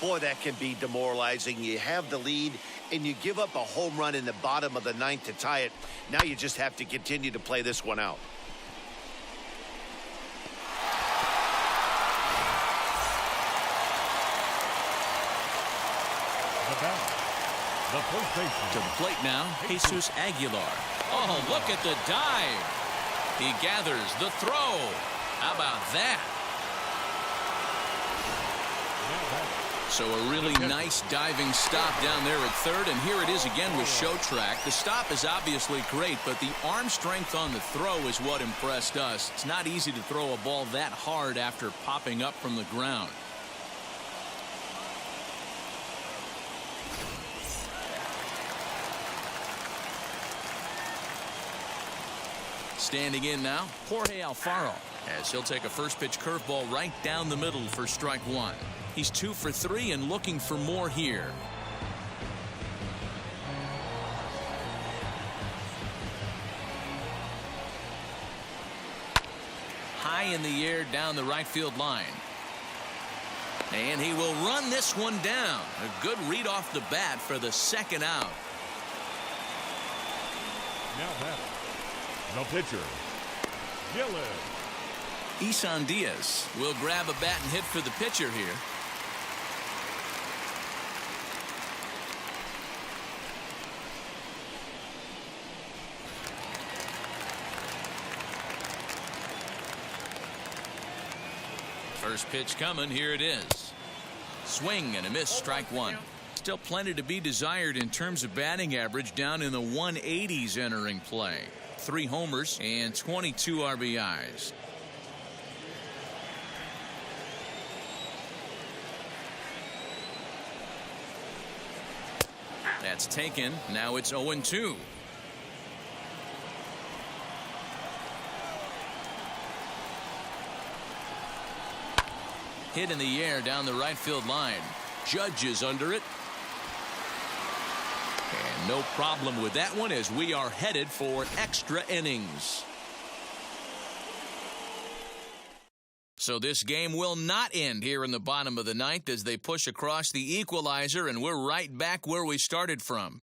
Boy, that can be demoralizing. You have the lead, and you give up a home run in the bottom of the 9th to tie it. Now you just have to continue to play this one out. The first baseman. To the plate now, Jesus Aguilar. Oh, look at the dive. He gathers the throw. How about that? So a really nice diving stop down there at third, and here it is again with Show Track. The stop is obviously great, but the arm strength on the throw is what impressed us. It's not easy to throw a ball that hard after popping up from the ground. Standing in now, Jorge Alfaro, as he'll take a first pitch curveball right down the middle for strike one. He's 2 for 3 and looking for more here. High in the air down the right field line. And he will run this one down. A good read off the bat for the second out. Now batting, the pitcher, Gillis. Isan Diaz will grab a bat and hit for the pitcher here. First pitch coming. Here it is. Swing and a miss. Strike one. Still plenty to be desired in terms of batting average, down in the 180s entering play. 3 homers and 22 RBIs. That's taken. Now it's 0-2. Hit in the air down the right field line. Judge is under it. And no problem with that one, as we are headed for extra innings. So this game will not end here in the bottom of the ninth as they push across the equalizer, and we're right back where we started from.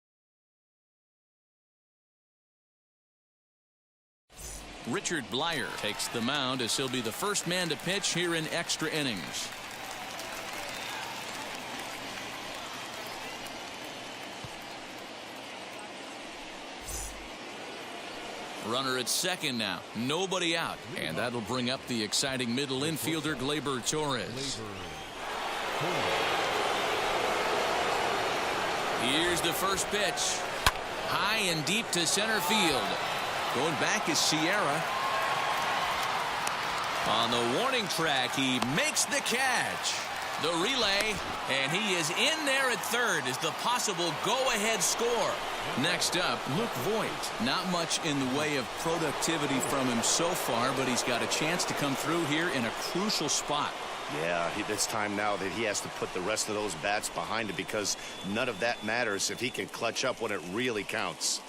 Richard Blyer takes the mound as he'll be the first man to pitch here in extra innings. Runner at second now. Nobody out. And that'll bring up the exciting middle infielder, Gleyber Torres. Here's the first pitch. High and deep to center field. Going back is Sierra. On the warning track, he makes the catch. The relay, and he is in there at third as the possible go-ahead score. Next up, Luke Voigt. Not much in the way of productivity from him so far, but he's got a chance to come through here in a crucial spot. Yeah, it's time now that he has to put the rest of those bats behind it, because none of that matters if he can clutch up when it really counts.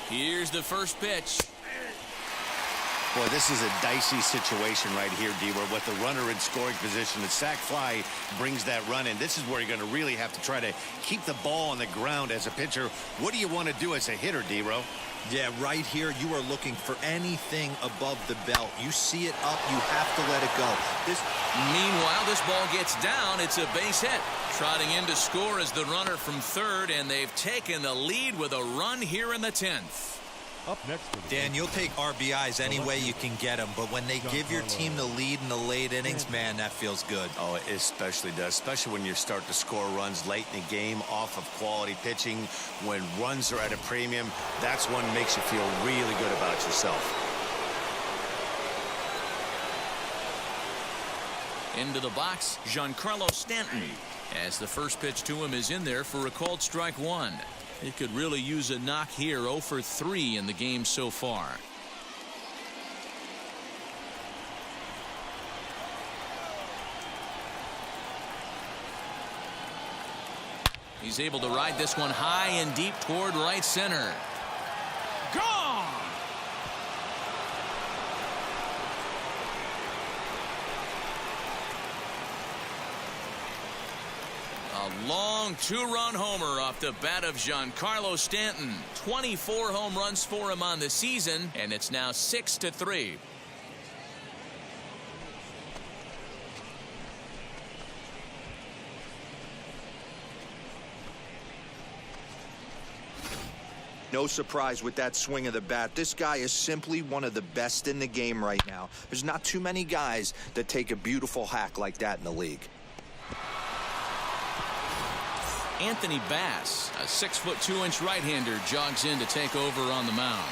Here's the first pitch. Boy, this is a dicey situation right here, D, where with the runner in scoring position, the sac fly brings that run in. This is where you're going to really have to try to keep the ball on the ground as a pitcher. What do you want to do as a hitter, D-Ro? Yeah, right here, you are looking for anything above the belt. You see it up, you have to let it go. Meanwhile, this ball gets down. It's a base hit. Trotting in to score is the runner from third, and they've taken the lead with a run here in the 10th. Up next for the Dan, you'll take RBIs any way you can get them, but when they give your team the lead in the late innings, man, that feels good. Oh, it especially does, especially when you start to score runs late in the game off of quality pitching. When runs are at a premium, that's one that makes you feel really good about yourself. Into the box, Giancarlo Stanton, as the first pitch to him is in there for a called strike one. He could really use a knock here. 0 for 3 in the game so far. He's able to ride this one high and deep toward right center. Gone! A long 2-run homer off the bat of Giancarlo Stanton. 24 home runs for him on the season, and it's now 6-3. No surprise with that swing of the bat. This guy is simply one of the best in the game right now. There's not too many guys that take a beautiful hack like that in the league. Anthony Bass, a 6'2" right-hander, jogs in to take over on the mound.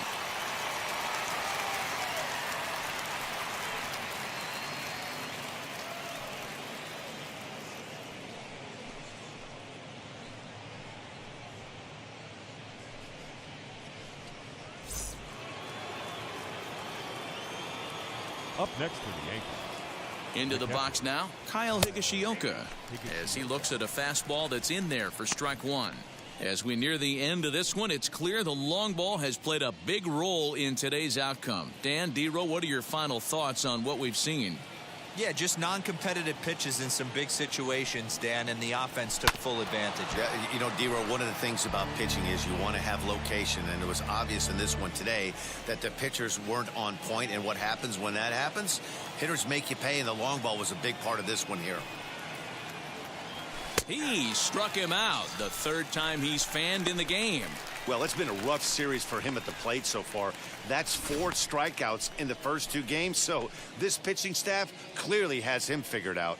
Up next for the Yankees. Into the box now, Kyle Higashioka, as he looks at a fastball that's in there for strike one. As we near the end of this one, it's clear the long ball has played a big role in today's outcome. Dan, D-Row, what are your final thoughts on what we've seen? Yeah, just non-competitive pitches in some big situations, Dan, and the offense took full advantage. Yeah, you know, D-Row, one of the things about pitching is you want to have location, and it was obvious in this one today that the pitchers weren't on point, and what happens when that happens? Hitters make you pay, and the long ball was a big part of this one here. He struck him out, the third time he's fanned in the game. Well, it's been a rough series for him at the plate so far. That's 4 strikeouts in the first 2 games, so this pitching staff clearly has him figured out.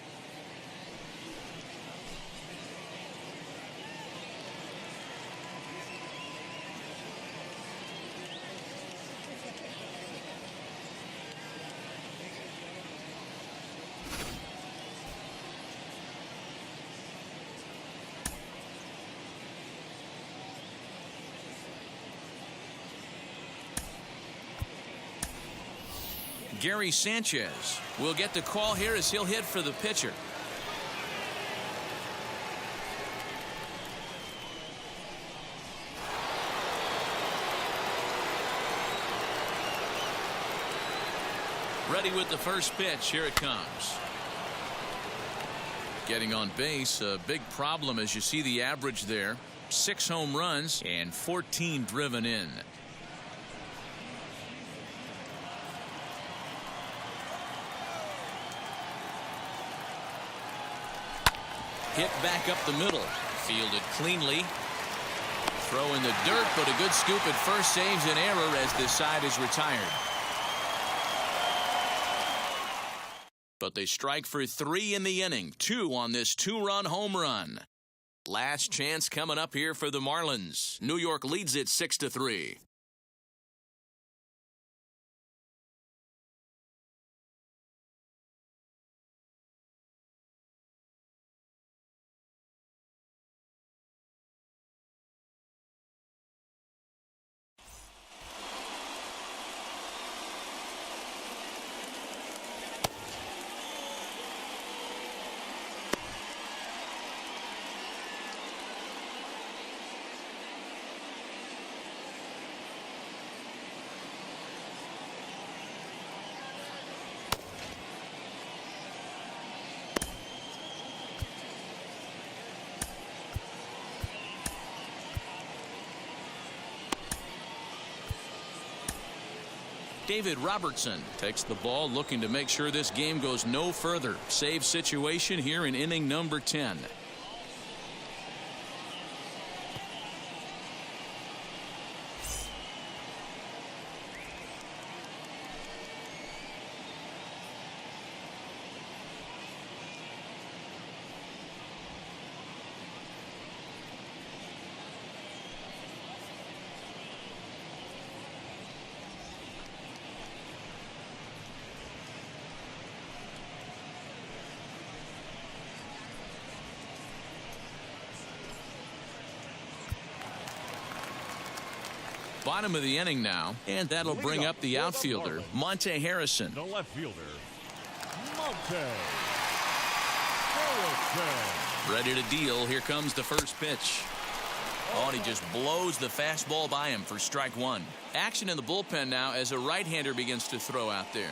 Gary Sanchez will get the call here as he'll hit for the pitcher. Ready with the first pitch. Here it comes. Getting on base, a big problem as you see the average there. 6 home runs and 14 driven in. Hit back up the middle. Fielded cleanly. Throw in the dirt, but a good scoop at first saves an error as this side is retired. But they strike for 3 in the inning. 2 on this 2-run home run. Last chance coming up here for the Marlins. New York leads it 6-3. David Robertson takes the ball, looking to make sure this game goes no further. Save situation here in inning number 10. Bottom of the inning now, and that'll bring up the outfielder, Monte Harrison. The left fielder, Monte Harrison. Ready to deal. Here comes the first pitch. Oh, and he just blows the fastball by him for strike one. Action in the bullpen now as a right-hander begins to throw out there.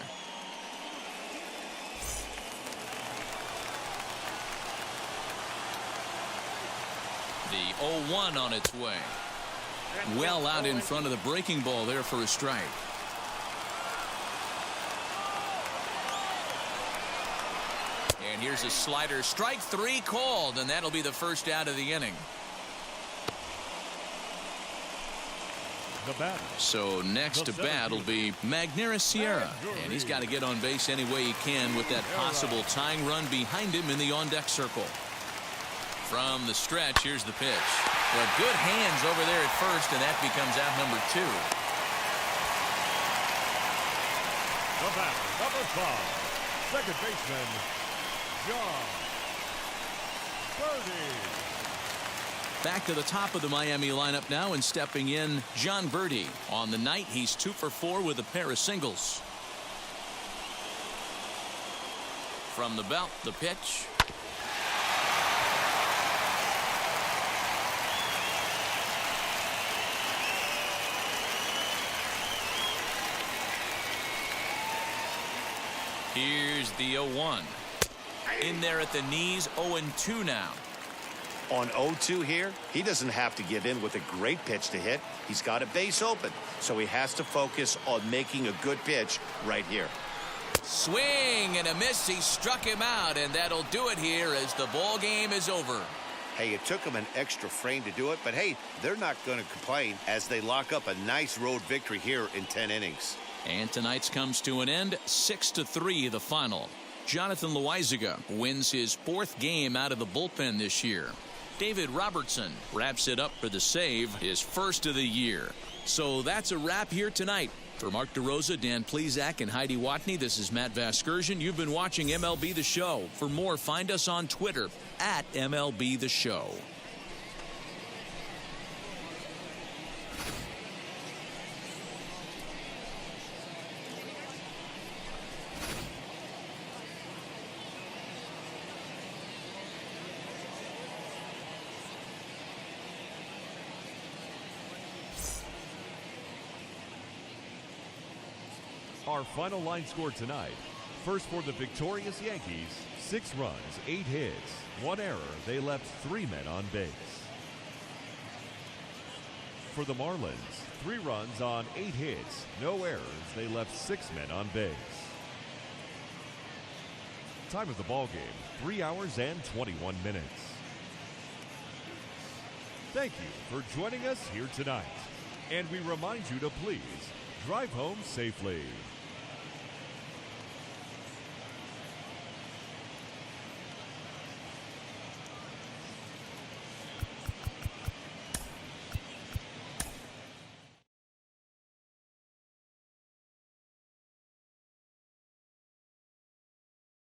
The 0-1 on its way. Well out in front of the breaking ball there for a strike. And here's a slider. Strike 3 called, and that'll be the first out of the inning. The batter. So next to bat will be Magneuris Sierra, and he's got to get on base any way he can with that possible tying run behind him in the on-deck circle. From the stretch, here's the pitch. Well, good hands over there at first, and that becomes out number 2. The batter, number 5, second baseman, John Birdie. Back to the top of the Miami lineup now, and stepping in, John Birdie. On the night, he's 2 for 4 with a pair of singles. From the belt, the pitch. Here's the 0-1. In there at the knees, 0-2 now. On 0-2 here, he doesn't have to give in with a great pitch to hit. He's got a base open, so he has to focus on making a good pitch right here. Swing and a miss. He struck him out, and that'll do it here as the ball game is over. Hey, it took him an extra frame to do it, but hey, they're not going to complain as they lock up a nice road victory here in 10 innings. And tonight's comes to an end, 6-3 the final. Jonathan Loaizaga wins his 4th game out of the bullpen this year. David Robertson wraps it up for the save, his 1st of the year. So that's a wrap here tonight. For Mark DeRosa, Dan Plesac, and Heidi Watney, this is Matt Vasgersian. You've been watching MLB The Show. For more, find us on Twitter at MLB The Show. Our final line score tonight. First for the victorious Yankees, 6 runs, 8 hits, 1 error. They left 3 men on base. For the Marlins, 3 runs on 8 hits, no errors. They left 6 men on base. Time of the ball game, 3 hours and 21 minutes. Thank you for joining us here tonight. And we remind you to please drive home safely.